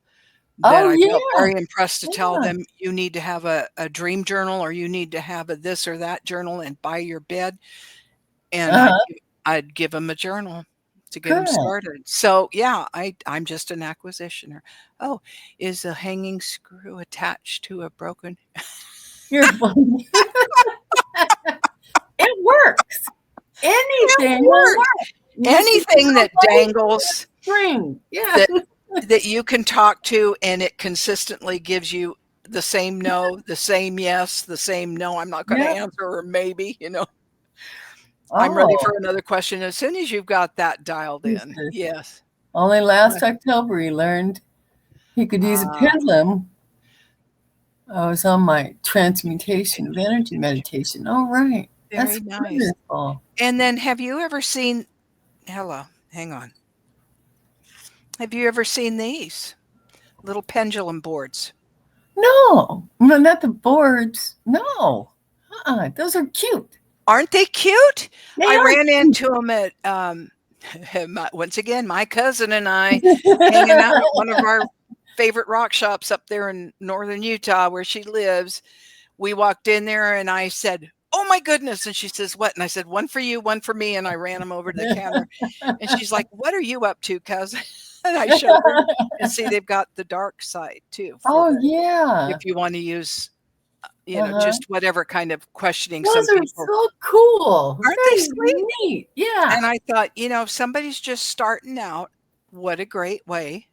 that Oh, I felt yeah. very impressed to tell Yeah. them, "You need to have a dream journal, or you need to have a this or that journal and by your bed," and Uh-huh. I'd give them a journal to get them Good. started. So, yeah, I'm just an acquisitioner. "Oh, is a hanging screw attached to a broken?" You're funny. It works. It Anything will works. work. You just need a Anything little that brain and a dangles string. Yeah. that that you can talk to and it consistently gives you the same no, the same yes, the same no, I'm not gonna Yeah. answer or maybe, I'm ready Oh, for another question as soon as you've got that dialed who's in. this? Yes. Only Uh, last October he learned he could use a ah, pendulum. I was on my transmutation of energy meditation. Oh, right. very That's nice. wonderful. And then have you ever seen hello, hang on. Have you ever seen these little pendulum boards? No, no, not the boards. No. Those are cute. Aren't they cute? They I are ran cute. into them at, once again, my cousin and I hanging out at one of our favorite rock shops up there in northern Utah where she lives. We walked in there and I said, "Oh my goodness." And she says, "What?" And I said, "One for you, one for me." And I ran them over to the counter. And she's like, "What are you up to, cousin?" And I showed her. And see, they've got the dark side too for Oh, the yeah. if you want to use, Uh-huh. just whatever kind of questioning some Those are people. so cool. Aren't they Very sweet? neat. Yeah. And I thought, if somebody's just starting out, what a great way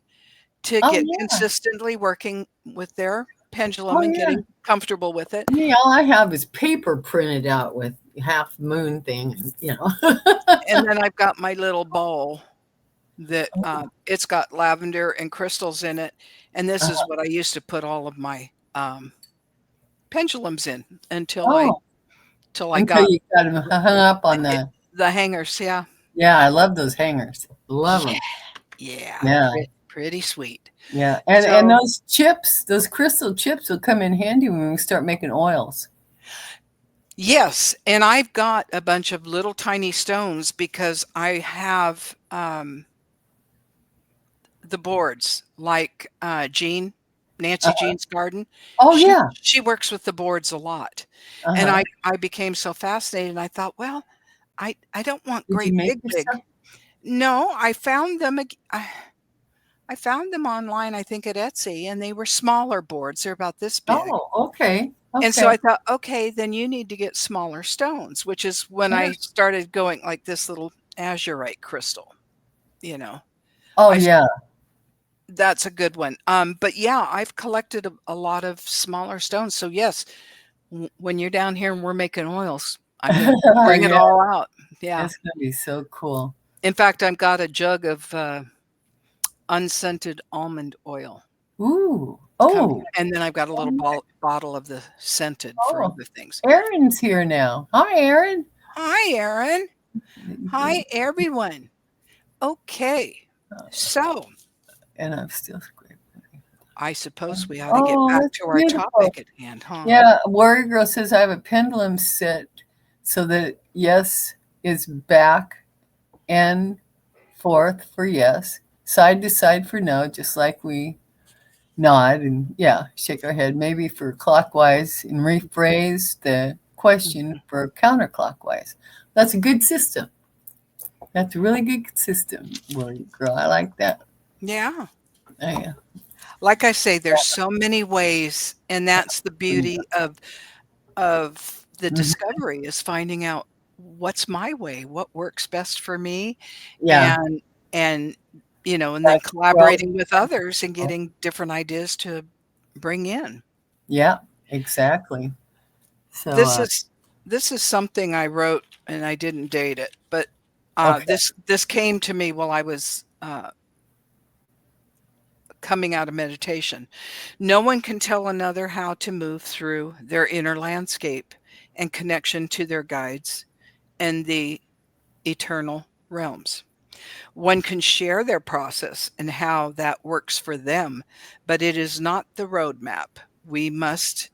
to Oh, get yeah. consistently working with their pendulum Oh, and yeah. getting comfortable with it. Me, all I have is paper printed out with half moon thing. And then I've got my little bowl that, Oh, it's got lavender and crystals in it, and this is uh, what I used to put all of my, pendulums in until I oh, till I until got you got them hung up on it the. the hangers, yeah. Yeah, I love those hangers. Love Yeah, them. yeah, Yeah, pretty sweet. yeah. And So those chips, those crystal chips will come in handy when we start making oils. yes, and I've got a bunch of little tiny stones because I have, the boards, like, Uh, Nancy Jean's garden. oh, She yeah. she works with the boards a lot, and Uh-huh. I became so fascinated, and I thought, "Well, I don't want Did you great make big." yourself? No, I found them online, I think at Etsy, and they were smaller boards, they're about this big. Oh, okay. And so Okay. I thought, "Okay, then you need to get smaller stones," which is when Yeah. I started going like this little azurite crystal, you know? Oh, I s yeah. That's a good one. But yeah, I've collected a lot of smaller stones. So yes, when you're down here and we're making oils, I'm gonna bring it Yeah, all out. Yeah. it's gonna be so cool. In fact, I've got a jug of, unscented almond oil Ooh. coming, Oh. and then I've got a Oh, little nice. bottle of the scented for Oh, other things. Erin's here now. Hi, Erin. Hi, Erin. Hi, everyone. Okay. So And I'm still scraping. I suppose we ought to get Oh, back that's to our beautiful. topic at hand, huh? Yeah, Warrior Girl says I have a pendulum set so that yes is back and forth for yes, side to side for no, just like we nod and yeah, shake our head. Maybe for clockwise and rephrase the question for counterclockwise. That's a good system. That's a really good system, Willie girl. I like that. Yeah. Yeah. Like I say, there's so many ways, and that's the beauty of the Mhm. discovery is finding out what's my way, what works best for me, Yeah. and and and then That's well, collaborating with others and getting different ideas to bring in. yeah, exactly. So, This is this is something I wrote and I didn't date it, but okay. this came to me while I was coming out of meditation. No one can tell another how to move through their inner landscape and connection to their guides and the eternal realms. One can share their process and how that works for them, but it is not the roadmap. We must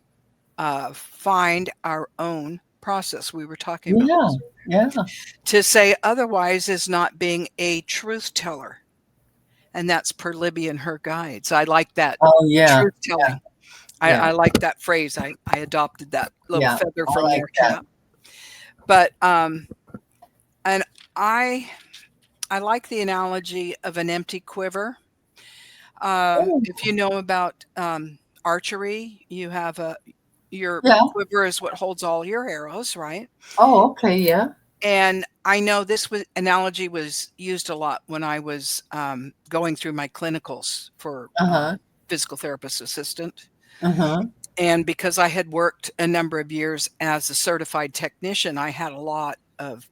find our own process. We were talking about Yeah. this. Yeah. To say otherwise is not being a truth teller, and that's per Libby and her guides. I like that Oh, yeah. truth telling. Yeah. I like that phrase. I adopted that little Yeah. feather I from like their that. cap. But and I I like the analogy of an empty quiver. Oh, If you know about archery, you have your yeah. quiver is what holds all your arrows, right? Oh, okay. Yeah. And I know this analogy was used a lot when I was going through my clinicals for Uh-huh. physical therapist assistant. Uh-huh. And because I had worked a number of years as a certified technician, I had a lot of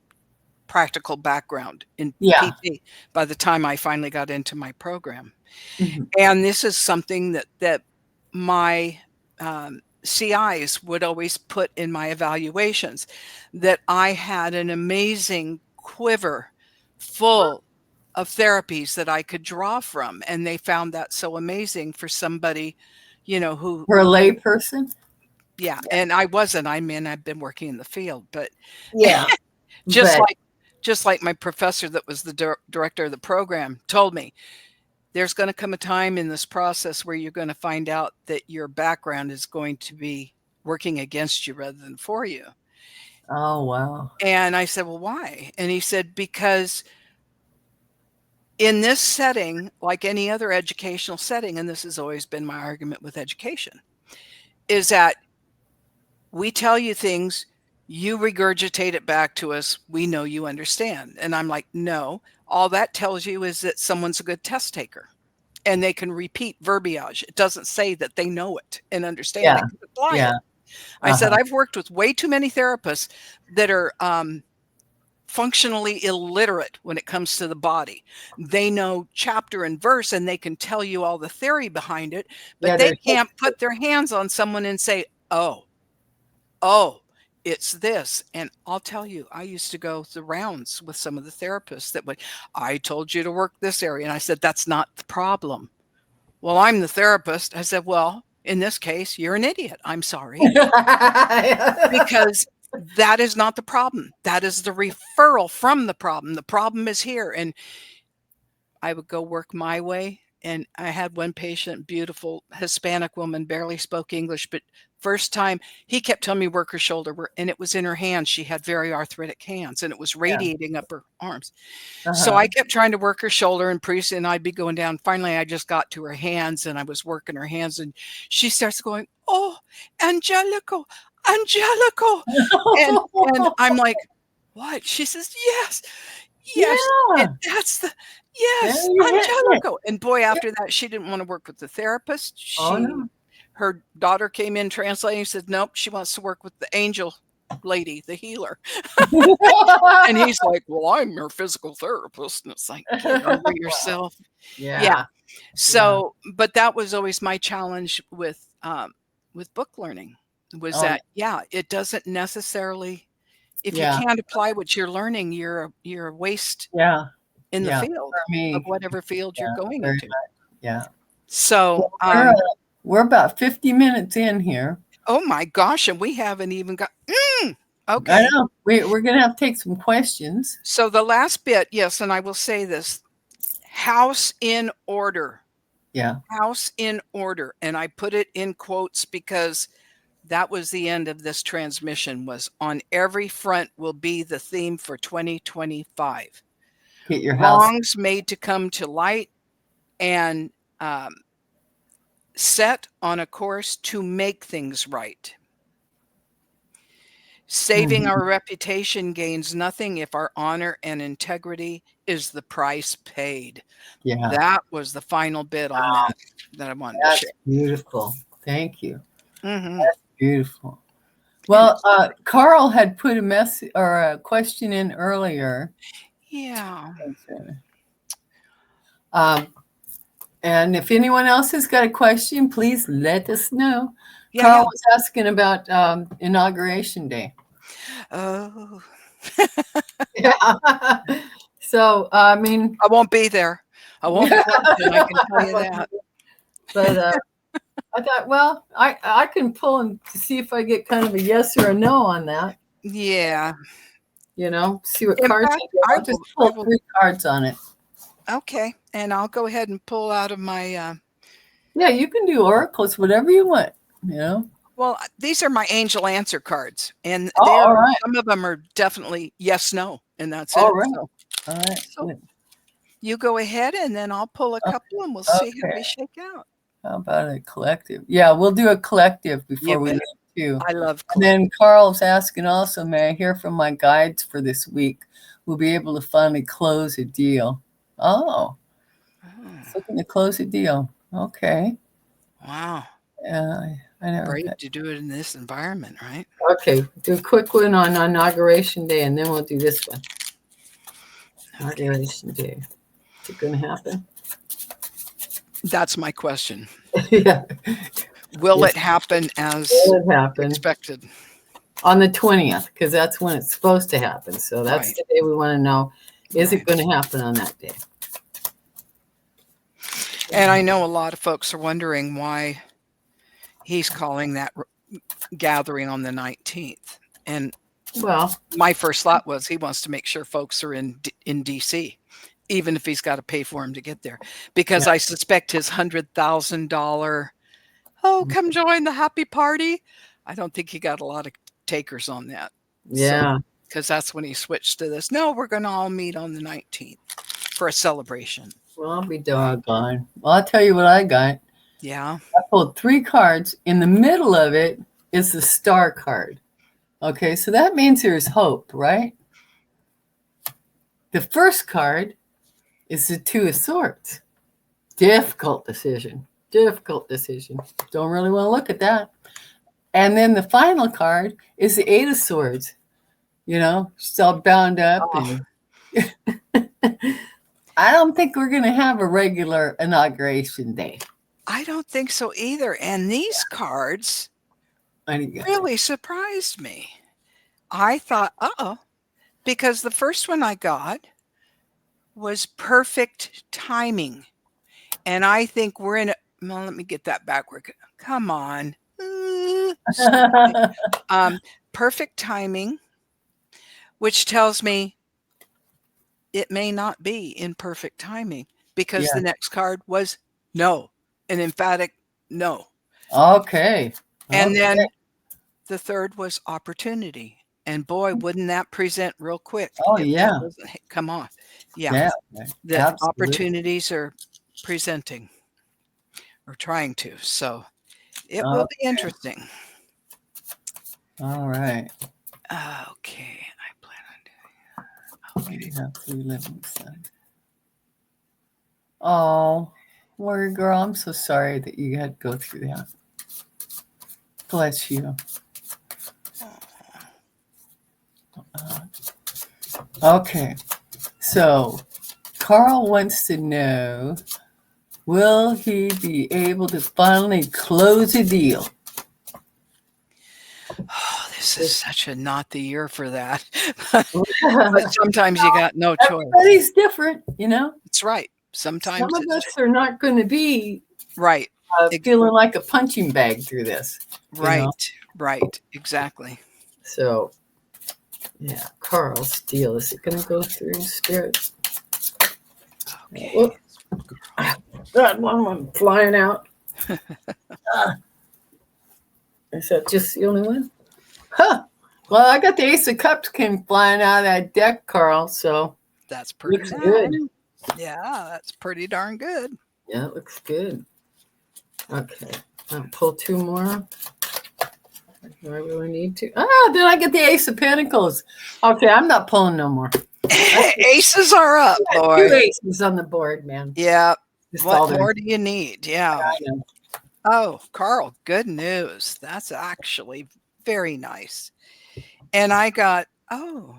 practical background in Yeah. PT by the time I finally got into my program. Mhm. And this is something that my CIs would always put in my evaluations, that I had an amazing quiver full of therapies that I could draw from, and they found that so amazing for somebody, who For a lay person? yeah, and I wasn't. I mean, I've been working in the field, but Yeah. just But like just like my professor that was the director of the program told me, there's going to come a time in this process where you're going to find out that your background is going to be working against you rather than for you. oh, wow. And I said, well, why? And he said, because in this setting, like any other educational setting, and this has always been my argument with education, is that we tell you things, you regurgitate it back to us, we know you understand. And I'm like, no, all that tells you is that someone's a good test taker and they can repeat verbiage. It doesn't say that they know it and understand Yeah. it, can apply Yeah. it. I said, Uh-huh. I've worked with way too many therapists that are functionally illiterate when it comes to the body. They know chapter and verse and they can tell you all the theory behind it, but Yeah, they they're can't put their hands on someone and say, oh, it's this. And I'll tell you, I used to go the rounds with some of the therapists that would, I told you to work this area. And I said, that's not the problem. Well, I'm the therapist. I said, well, in this case, you're an idiot. I'm sorry. Because that is not the problem. That is the referral from the problem. The problem is here. And I would go work my way. And I had one patient, beautiful Hispanic woman, barely spoke English, but first time he kept telling me work her shoulder, and it was in her hands. She had very arthritic hands, and it was Yeah. radiating up her arms. So Uh-huh. I kept trying to work her shoulder, and pretty soon I'd be going down. Finally, I just got to her hands, and I was working her hands, and she starts going, "Oh, Angelico, Angelico," and I'm like, "What?" She says, "Yes, yes, Yeah. that's the Yeah, yes, you're hitting it. Angelico." And boy, Yeah. after that, she didn't want to work with the therapist. Oh, no. Her daughter came in translating, said, "Nope, she wants to work with the angel lady, the healer." And he's like, "Well, I'm your physical therapist." And it's like, get over Wow. yourself. Yeah. Yeah. Yeah. So, but that was always my challenge with book learning was Oh, that, yeah, it doesn't necessarily, if you yeah. can't apply what you're learning, you're a waste Yeah. in the Yeah. field For of me, whatever field you're yeah, going very into. much. Yeah. So, Well, we're about 50 minutes in here. oh my gosh, and we haven't even got, I okay. know. We're gonna have to take some questions. So the last bit, yes, and I will say this, House in order. Yeah. House in order. And I put it in quotes because that was the end of this transmission, was on every front will be the theme for 2025. Get your house. Wrongs made to come to light and set on a course to make things right. Saving our reputation gains nothing if our honor and integrity is the price paid. Yeah. That was the final bit on that I wanted to That's share. beautiful. Thank you. Mhm. That's beautiful. Well, Carl had put a message or a question in earlier. Yeah. And if anyone else has got a question, please let us know. Yeah, Carl yeah. was asking about Inauguration Day. Oh, Yeah. So, I mean, I won't be there. I won't be watching, I can tell you that. but I thought, well, I can pull and see if I get kind of a yes or a no on that. Yeah. You know, see what In cards fact, I get. I'll just pull 3 cards on it. Okay, and I'll go ahead and pull out of my Yeah, you can do oracles, whatever you want, you know. well, these are my angel answer cards, and all right. some of them are definitely yes, no, and that's All it. right. So, All right. so you go ahead, and then I'll pull a couple, and we'll see how they shake out. How about a collective? Yeah, we'll do a collective before we leave too. I love And then Carl's asking also, may I hear from my guides for this week? We'll be able to finally close a deal. Oh, looking to close a deal. Okay. Wow. I know. Brave to do it in this environment, right? Okay, do a quick one on Inauguration Day, and then we'll do this one. Inauguration Day. Is it going to happen? That's my question. Yeah. Will it happen as expected? On the 20th, because that's when it's supposed to happen. So that's the day we want to know, is it going to happen on that day? And I know a lot of folks are wondering why he's calling that gathering on the 19th. And well, my first thought was he wants to make sure folks are in DC, even if he's got to pay for him to get there, because I suspect his $100,000, come join the happy party. I don't think he got a lot of takers on that. Yeah. Because that's when he switched to this. No, we're going to all meet on the 19th for a celebration. Well, I'll be doggone. Well, I'll tell you what I got. Yeah. I pulled 3 cards. In the middle of it is the star card. Okay, so that means there's hope, right? The first card is the 2 of Swords. Difficult decision. Difficult decision. Don't really want to look at that. And then the final card is the 8 of Swords. You know, she's all bound up. And I don't think we're going to have a regular Inauguration Day. I don't think so either. And these cards really surprised me. I thought, because the first one I got was perfect timing. And I think we're in well, let me get that backward. Come on. Perfect timing, which tells me it may not be in perfect timing, because the next card was no, an emphatic no. Okay. And then the third was opportunity. And boy, wouldn't that present real quick. Oh, yeah. Come on. Yeah. The opportunities are presenting or trying to. So it will be interesting. All right. Okay. I plan on doing that. Oh, warrior girl, I'm so sorry that you had to go through that. Bless you. Okay. So Carl wants to know, will he be able to finally close a deal? Oh, this is such a not the year for that. But sometimes you got no choice. Everybody's different, you know? That's right. Sometimes some of us are not going to be feeling like a punching bag through this. Right. Exactly. So, yeah, Carl's deal. Is it going to go through Spirit? Okay. That one went flying out. Ah, is that just the only one? Huh. Well, I got the Ace of Cups came flying out of that deck, Carl. So That's pretty looks nice. good. Yeah, that's pretty darn good. Yeah, it looks good. Okay, I'll pull two more. Do I really need to? Ah, then I get the Ace of Pentacles. Okay, I'm not pulling no more. Aces are up, boy. Two aces on the board, man. Yeah. Just What more do you need? Yeah. I know. Oh, Carl, good news. That's actually very nice. And I got, impacting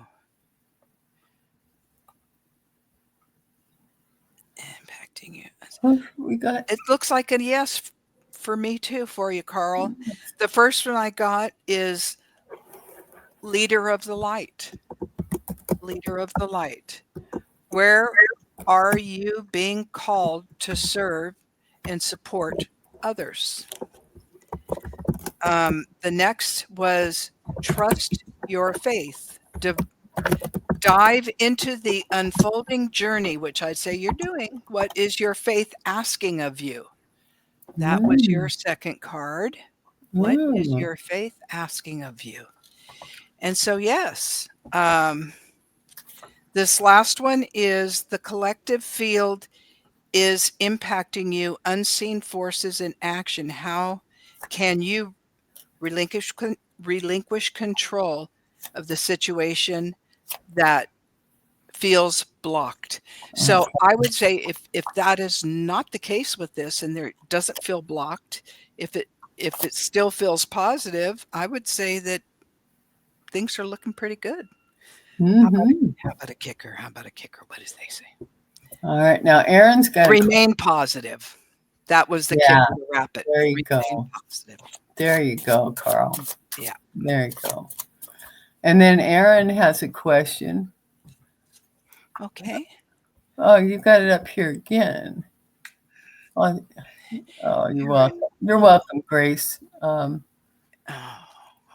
you. Oh, we got. It looks like a yes for me too, for you, Carl. The first one I got is leader of the light. Leader of the light. Where are you being called to serve and support others? The next was trust your faith. Dive into the unfolding journey, which I'd say you're doing. What is your faith asking of you? That was your second card. What is your faith asking of you? And so, yes, this last one is the collective field is impacting you, unseen forces in action. How can you relinquish control of the situation that feels blocked? So I would say if that is not the case with this and there doesn't feel blocked, if it still feels positive, I would say that things are looking pretty good. How about a kicker? How about a kicker? What does they say? All right, now Aaron's got remain positive. That was the kicker to wrap it. There you go. Positive. There you go, Carl. Yeah. There you go. And then Aaron has a question. Okay. Oh, you got it up here again. Oh, you're welcome. You're welcome, Grace. All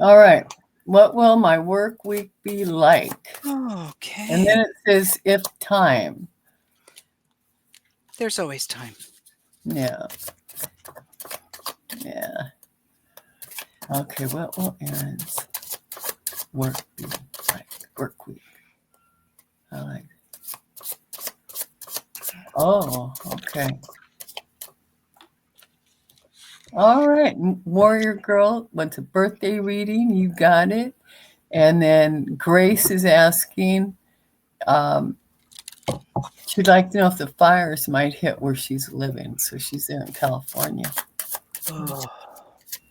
right. What will my work week be like? Okay. And then it says, if time. There's always time. Yeah. Yeah. Okay, what will Aaron's work be like? Work week. I like it. Oh, okay. All right. Warrior Girl wants a birthday reading. You got it. And then Grace is asking, she'd like to know if the fires might hit where she's living. So she's there in California. Oh.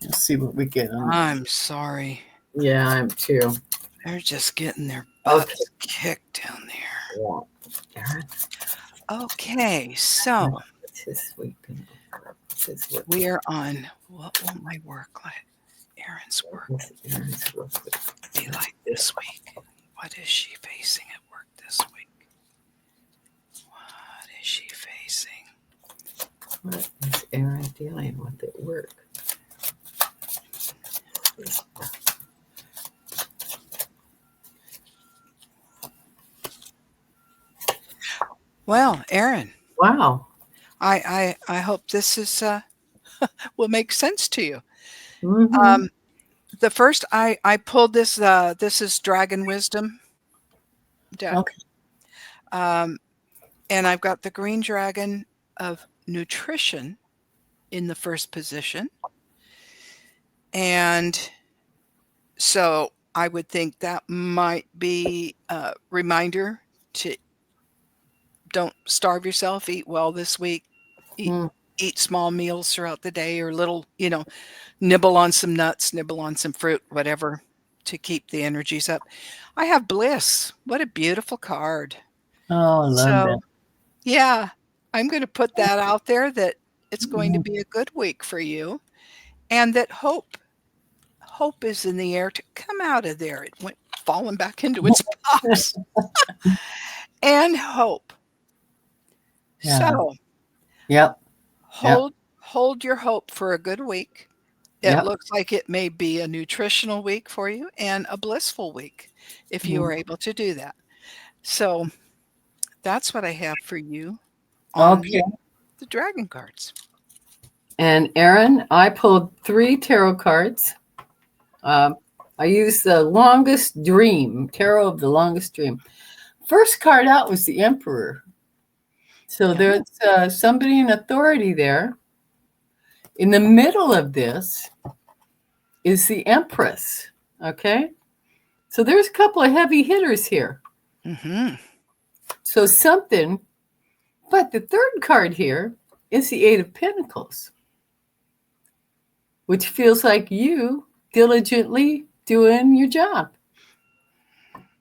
We'll see what we get on. I'm sorry. Yeah, I'm too. They're just getting their butts kicked down there. Yeah. Okay, so What's we are on what will my work like? Aaron's work be like this week? What is she facing at work this week? What is she facing? What is Aaron dealing with at work? Well, Aaron. Wow. I hope this is will make sense to you. The first I pulled this. This is Dragon Wisdom deck. Okay. And I've got the green dragon of nutrition in the first position. And so I would think that might be a reminder to don't starve yourself, eat well this week, eat small meals throughout the day or little, nibble on some nuts, nibble on some fruit, whatever, to keep the energies up. I have bliss. What a beautiful card. Oh, I love that. Yeah, I'm going to put that out there that it's going to be a good week for you and that hope is in the air to come out of there. It went falling back into its box. And hope. Yeah. So, yep. Hold your hope for a good week. It looks like it may be a nutritional week for you and a blissful week if you are able to do that. So that's what I have for you. Okay. The dragon cards. And Aaron, I pulled 3 tarot cards. I used the longest dream, tarot of the longest dream. First card out was the Emperor. So there's somebody in authority there. In the middle of this is the Empress. Okay. So there's a couple of heavy hitters here. Mm-hmm. So something, but the third card here is the 8 of Pentacles, which feels like you diligently doing your job.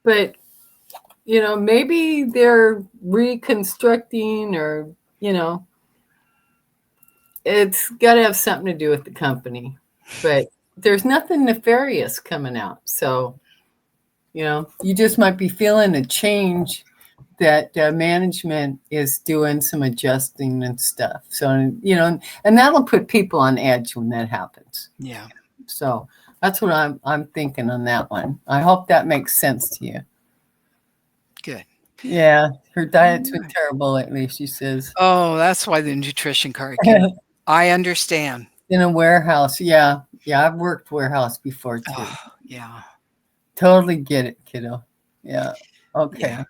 But, maybe they're reconstructing or, it's got to have something to do with the company. But there's nothing nefarious coming out. So, you just might be feeling a change that management is doing some adjusting and stuff. So, and that'll put people on edge when that happens. Yeah. So that's what I'm thinking on that one. I hope that makes sense to you. Good. Yeah. Her diet's been terrible lately, she says. Oh, that's why the nutrition card came. I understand. In a warehouse. Yeah. Yeah. I've worked warehouse before too. Oh, yeah. Totally get it, kiddo. Yeah. Okay. Yeah.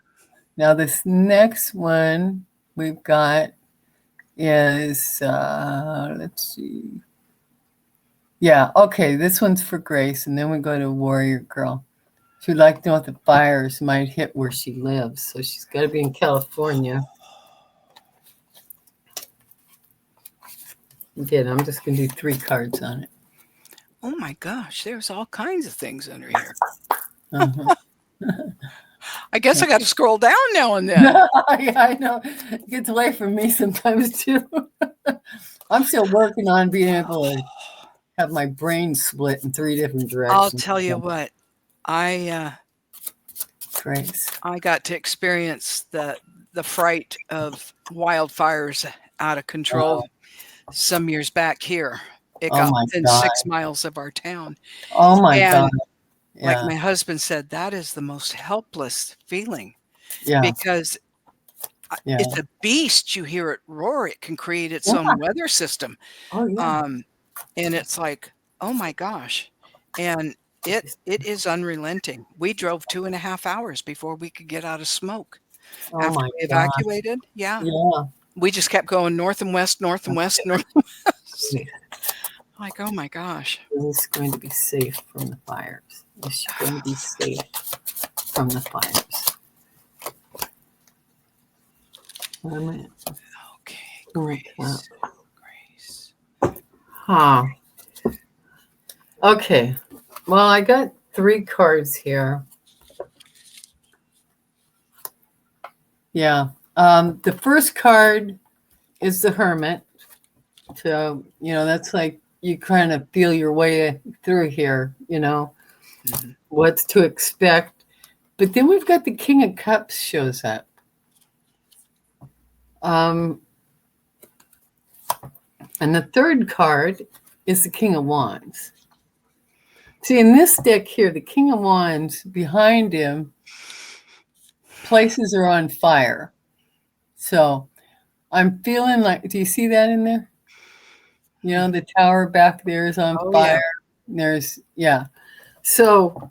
Now this next one we've got is, let's see. Yeah. Okay. This one's for Grace. And then we go to Warrior Girl. She'd like to know if the fires might hit where she lives. So she's got to be in California. Again, I'm just going to do 3 cards on it. Oh my gosh, there's all kinds of things under here. Uh-huh. I guess I got to scroll down now and then. Yeah, I know. It gets away from me sometimes too. I'm still working on being able to have my brain split in 3 different directions. I'll tell you what, Grace. I got to experience the fright of wildfires out of control some years back here. It got within 6 miles of our town. Oh my God. Yeah. Like my husband said, that is the most helpless feeling. Yeah. Because it's a beast. You hear it roar. It can create its own weather system. Oh, yeah. And it's like, oh my gosh. And it is unrelenting. We drove 2.5 hours before we could get out of smoke. After we evacuated. Yeah. Yeah. We just kept going north and west, north and west, north and west. Like, oh my gosh. Is going to be safe from the fires? Is she going to be safe from the fires? Okay, Grace. Grace. Huh. Okay. Well, I got 3 cards here. Yeah. The first card is the Hermit. So, that's like you kind of feel your way through here, what's to expect. But then we've got the King of Cups shows up. And the third card is the King of Wands. See, in this deck here, the King of Wands, behind him, places are on fire. So I'm feeling like, do you see that in there? The tower back there is on fire. Yeah. So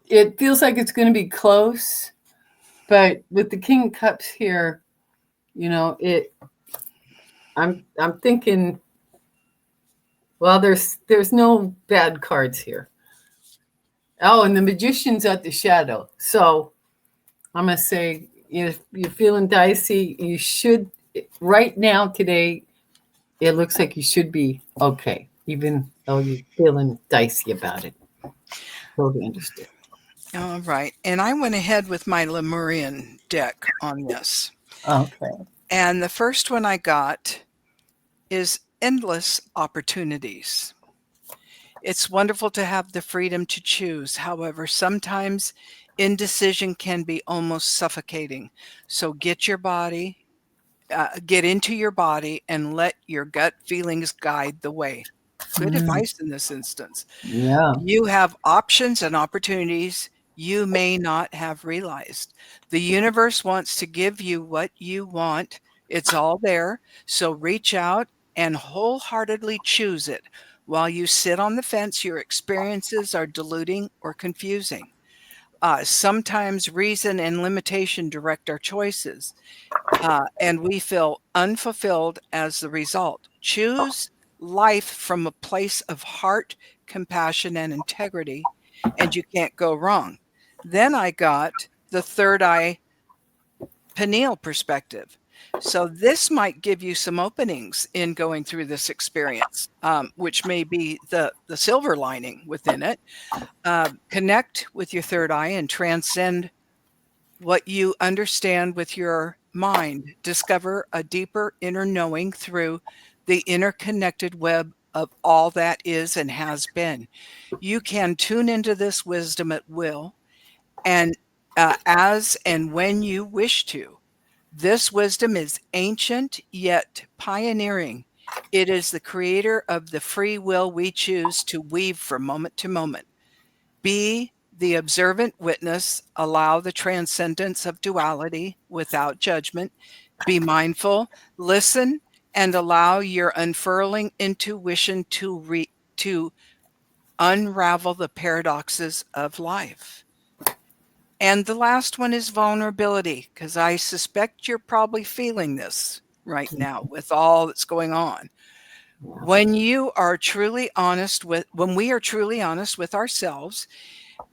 it feels like it's going to be close, but with the King of Cups here, I'm thinking, well, there's no bad cards here. Oh, and the Magician's at the shadow. So I'm going to say, if you're feeling dicey, you should, right now, today, it looks like you should be okay, even though you're feeling dicey about it. Totally understood. All right. And I went ahead with my Lemurian deck on this. Okay. And the first one I got is Endless Opportunities. It's wonderful to have the freedom to choose. However, sometimes indecision can be almost suffocating. So get into your body and let your gut feelings guide the way. Good advice in this instance. Yeah. You have options and opportunities you may not have realized. The universe wants to give you what you want. It's all there. So reach out and wholeheartedly choose it. While you sit on the fence, your experiences are diluting or confusing. Sometimes reason and limitation direct our choices, and we feel unfulfilled as the result. Choose life from a place of heart, compassion, and integrity, and you can't go wrong. Then I got the third eye pineal perspective. So this might give you some openings in going through this experience, which may be the silver lining within it. Connect with your third eye and transcend what you understand with your mind. Discover a deeper inner knowing through the interconnected web of all that is and has been. You can tune into this wisdom at will and as and when you wish to. This wisdom is ancient yet pioneering. It is the creator of the free will we choose to weave from moment to moment. Be the observant witness, allow the transcendence of duality without judgment. Be mindful, listen, and allow your unfurling intuition to unravel the paradoxes of life. And the last one is vulnerability, because I suspect you're probably feeling this right now with all that's going on. When we are truly honest with ourselves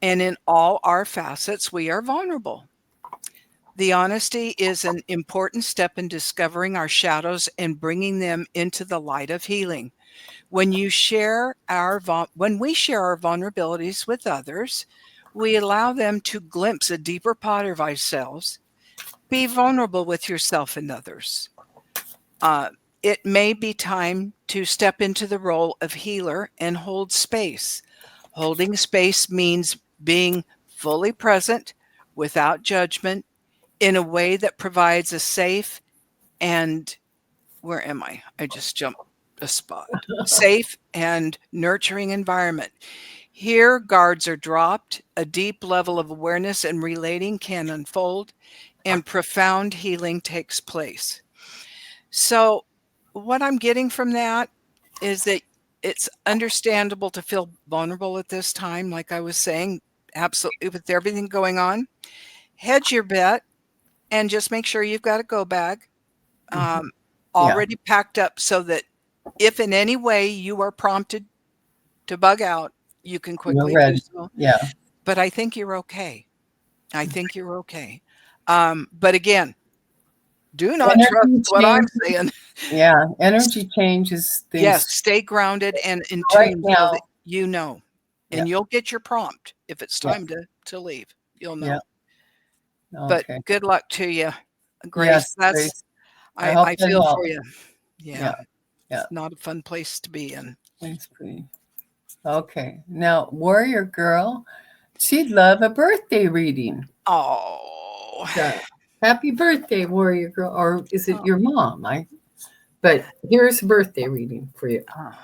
and in all our facets, we are vulnerable. The honesty is an important step in discovering our shadows and bringing them into the light of healing. When we share our vulnerabilities with others, we allow them to glimpse a deeper part of ourselves. Be vulnerable with yourself and others. It may be time to step into the role of healer and hold space. Holding space means being fully present without judgment in a way that provides a safe and where am I? I just jumped a spot. Safe and nurturing environment. Here, guards are dropped, a deep level of awareness and relating can unfold, and profound healing takes place. So, what I'm getting from that is that it's understandable to feel vulnerable at this time, like I was saying, absolutely, with everything going on. Hedge your bet and just make sure you've got a go bag Yeah. already packed up so that if in any way you are prompted to bug out, you can You're quickly do ready. so. Yeah. But I think you're okay. I think you're okay. But again, do not trust Energy what I'm change. saying. Yeah. Energy changes Yes, things stay grounded and in right tune so that now. you know. Yeah. And you'll get your prompt if it's Yeah. time to leave. You'll Yeah. know. But Okay. good luck to you, Grace. Yes, That's Grace. I hope I that feel for helps. you. Yeah, Yeah. Yeah. it's not a fun place to be in. Thanks, pretty. Okay. Now, Warrior Girl, she'd love a birthday reading. Oh. So, happy birthday, Warrior Girl. Or is it Oh. your mom? But here's a birthday reading for you. Oh.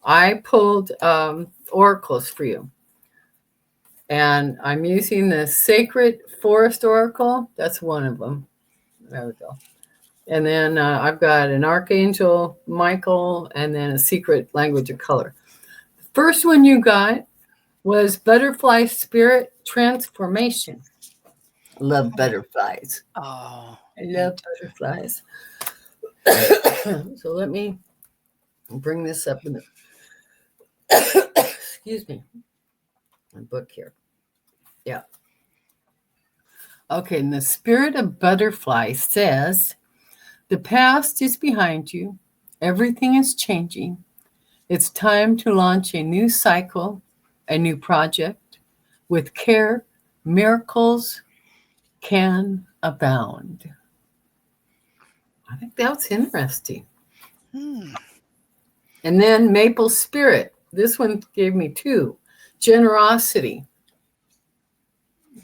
I pulled oracles for you. And I'm using the Sacred Forest Oracle. That's one of them. There we go. And then I've got an Archangel Michael and then a Secret Language of Color. The first one you got was Butterfly Spirit Transformation. Love butterflies. Oh. I love butterflies. So let me bring this up in the excuse me, my book here. Yeah. Okay, and the spirit of butterfly says, the past is behind you. Everything is changing. It's time to launch a new cycle, a new project. With care, miracles can abound. I think that's interesting. Hmm. And then maple spirit. This one gave me two. Generosity.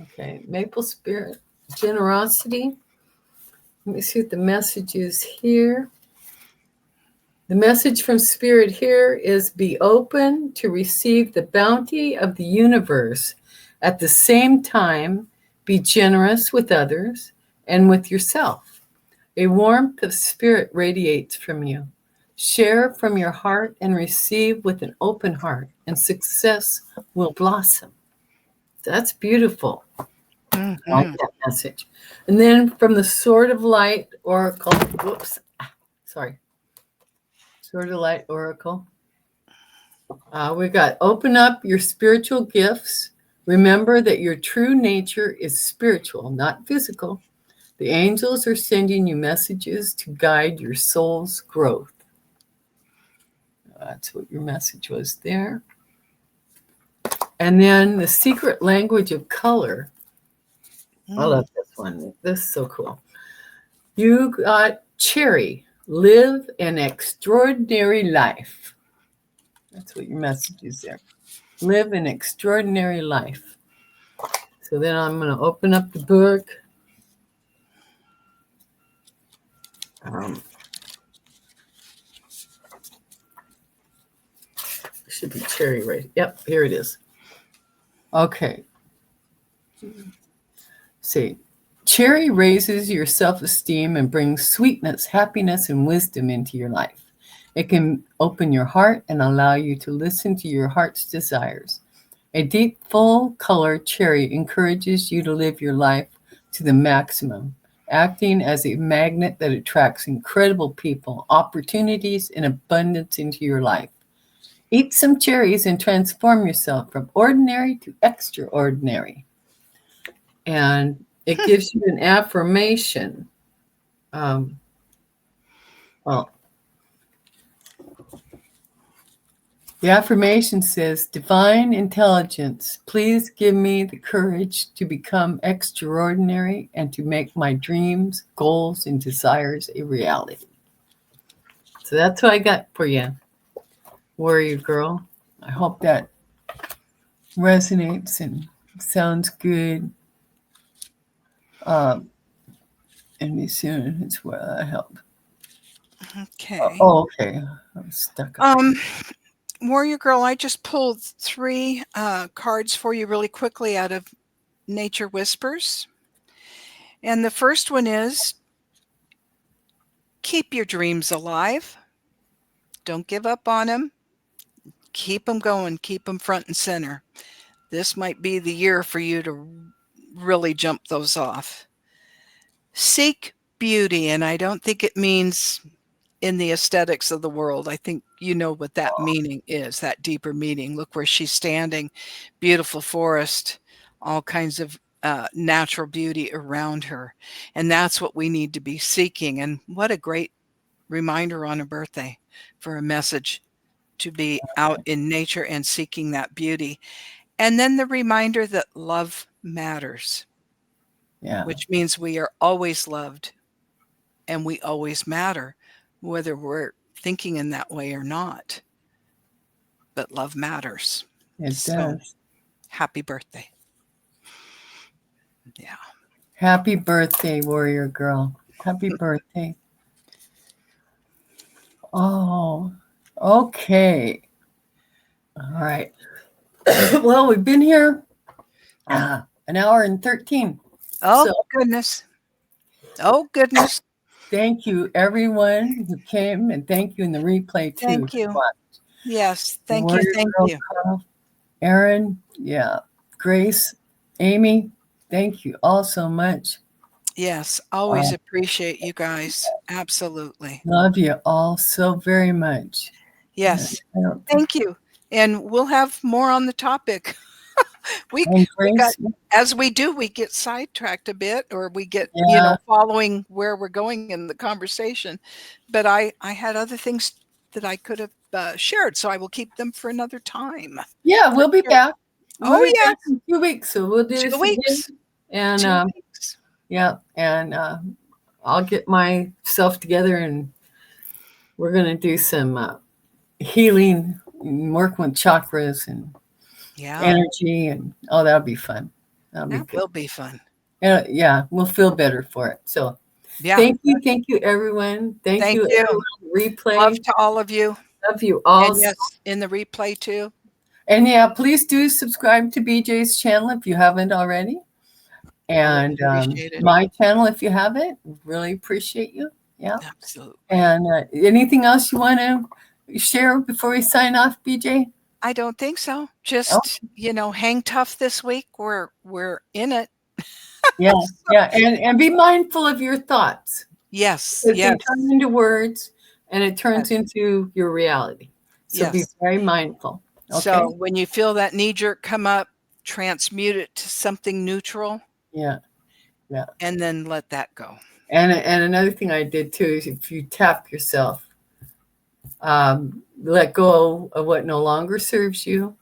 Okay, maple spirit, generosity. Let me see what the message is here. The message from Spirit here is be open to receive the bounty of the universe. At the same time, be generous with others and with yourself. A warmth of spirit radiates from you. Share from your heart and receive with an open heart, and success will blossom. That's beautiful. I like Mm-hmm. that message. And then from the Sword of Light Oracle, whoops, sorry, Sword of Light Oracle, we got open up your spiritual gifts. Remember that your true nature is spiritual, not physical. The angels are sending you messages to guide your soul's growth. That's what your message was there. And then the secret language of color. I love this one. This is so cool. You got cherry. Live an extraordinary life. That's what your message is there. Live an extraordinary life. So then I'm going to open up the book. Should be cherry right. Yep, here it is. Okay. See, cherry raises your self-esteem and brings sweetness, happiness, and wisdom into your life. It can open your heart and allow you to listen to your heart's desires. A deep, full color cherry encourages you to live your life to the maximum, acting as a magnet that attracts incredible people, opportunities, and abundance into your life. Eat some cherries and transform yourself from ordinary to extraordinary. And it gives you an affirmation. Well, the affirmation says, Divine intelligence, please give me the courage to become extraordinary and to make my dreams, goals, and desires a reality. So that's what I got for you, Warrior Girl. I hope that resonates and sounds good. And me soon, it's where I help. Okay. Oh, okay. I'm stuck up. Warrior Girl, I just pulled 3 cards for you really quickly out of Nature Whispers. And the first one is, keep your dreams alive. Don't give up on them. Keep them going. Keep them front and center. This might be the year for you to really jump those off. Seek beauty, and I don't think it means in the aesthetics of the world. I think you know what that meaning is, that deeper meaning. Look where she's standing. Beautiful forest, all kinds of natural beauty around her. And that's what we need to be seeking. And what a great reminder on a birthday for a message to be out in nature and seeking that beauty. And then the reminder that love matters, which means we are always loved and we always matter, whether we're thinking in that way or not. But love matters. It does. Happy birthday. Yeah. Happy birthday, Warrior Girl. Happy birthday. Oh, okay. All right. Well, we've been here an hour and 13. Oh, goodness. Oh, goodness. Thank you, everyone who came, and thank you in the replay, too. Thank you. Yes, thank Warrior you. Thank Girl, you. Carl, Aaron, Grace, Amy, thank you all so much. Yes, always appreciate you guys. Absolutely. Love you all so very much. Yes. Thank you. And we'll have more on the topic. we got, as we do, we get sidetracked a bit, or we get, following where we're going in the conversation. But I had other things that I could have shared, so I will keep them for another time. Yeah, we'll be back. We'll be back in 2 weeks, so we'll do 2 weeks. And 2 weeks. Yeah, and I'll get myself together, and we're going to do some healing and work with chakras and energy, and that'll be fun. That will be fun. Yeah, we'll feel better for it. So thank you, everyone. Thank you. Everyone. Replay. Love to all of you. Love you all. And yes, in the replay too. And please do subscribe to BJ's channel if you haven't already. And appreciate it. my channel, if you have it, really appreciate you. Yeah. Absolutely. And anything else you want to share before we sign off, BJ? I don't think so. Oh, Just, hang tough this week. We're in it. yeah, yeah. And be mindful of your thoughts. Yes, It yes, can turn into words and it turns yes, into your reality. So be yes. very mindful. Okay. So when you feel that knee jerk come up, transmute it to something neutral Yeah. Yeah. and then let that go. And another thing I did too is if you tap yourself, let go of what no longer serves you.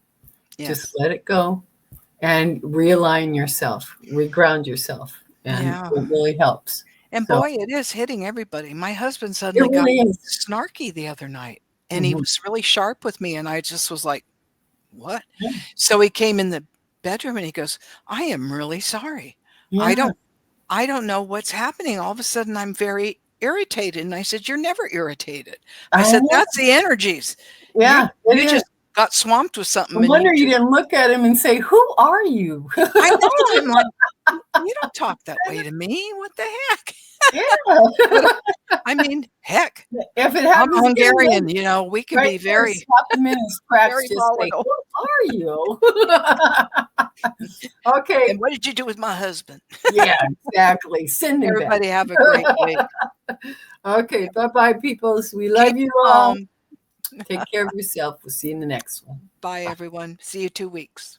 Just Yes. let it go and realign yourself, reground yourself. And Yeah. it really helps. And So boy, it is hitting everybody. My husband it suddenly got really is. snarky the other night and he Mhm. was really sharp with me. And I just was like, what? Yeah. So he came in the bedroom and he goes, I am really sorry. I Yeah. don't I don't know what's happening. All of a sudden, I'm very irritated. And I said, you're never irritated. I I said, know. that's the energies. You Yeah, it you is. just got swamped with No something and you wonder you just didn't look at him and say, "Who are you?" I know. I'm like, you don't talk that way to me. What the heck? But Yeah. I mean, heck, If it I'm happens again, Hungarian, we can right be there, very, slap him in his cracks, very just say, volatile. "Who are you?" Okay. And what did you do with my husband? Yeah, exactly. Send him back. Everybody have a great week. Okay, Yep. bye-bye, peoples. We Keep love you all. calm. Take care of yourself. We'll see you in the next one. Bye, Bye. everyone. See you 2 weeks.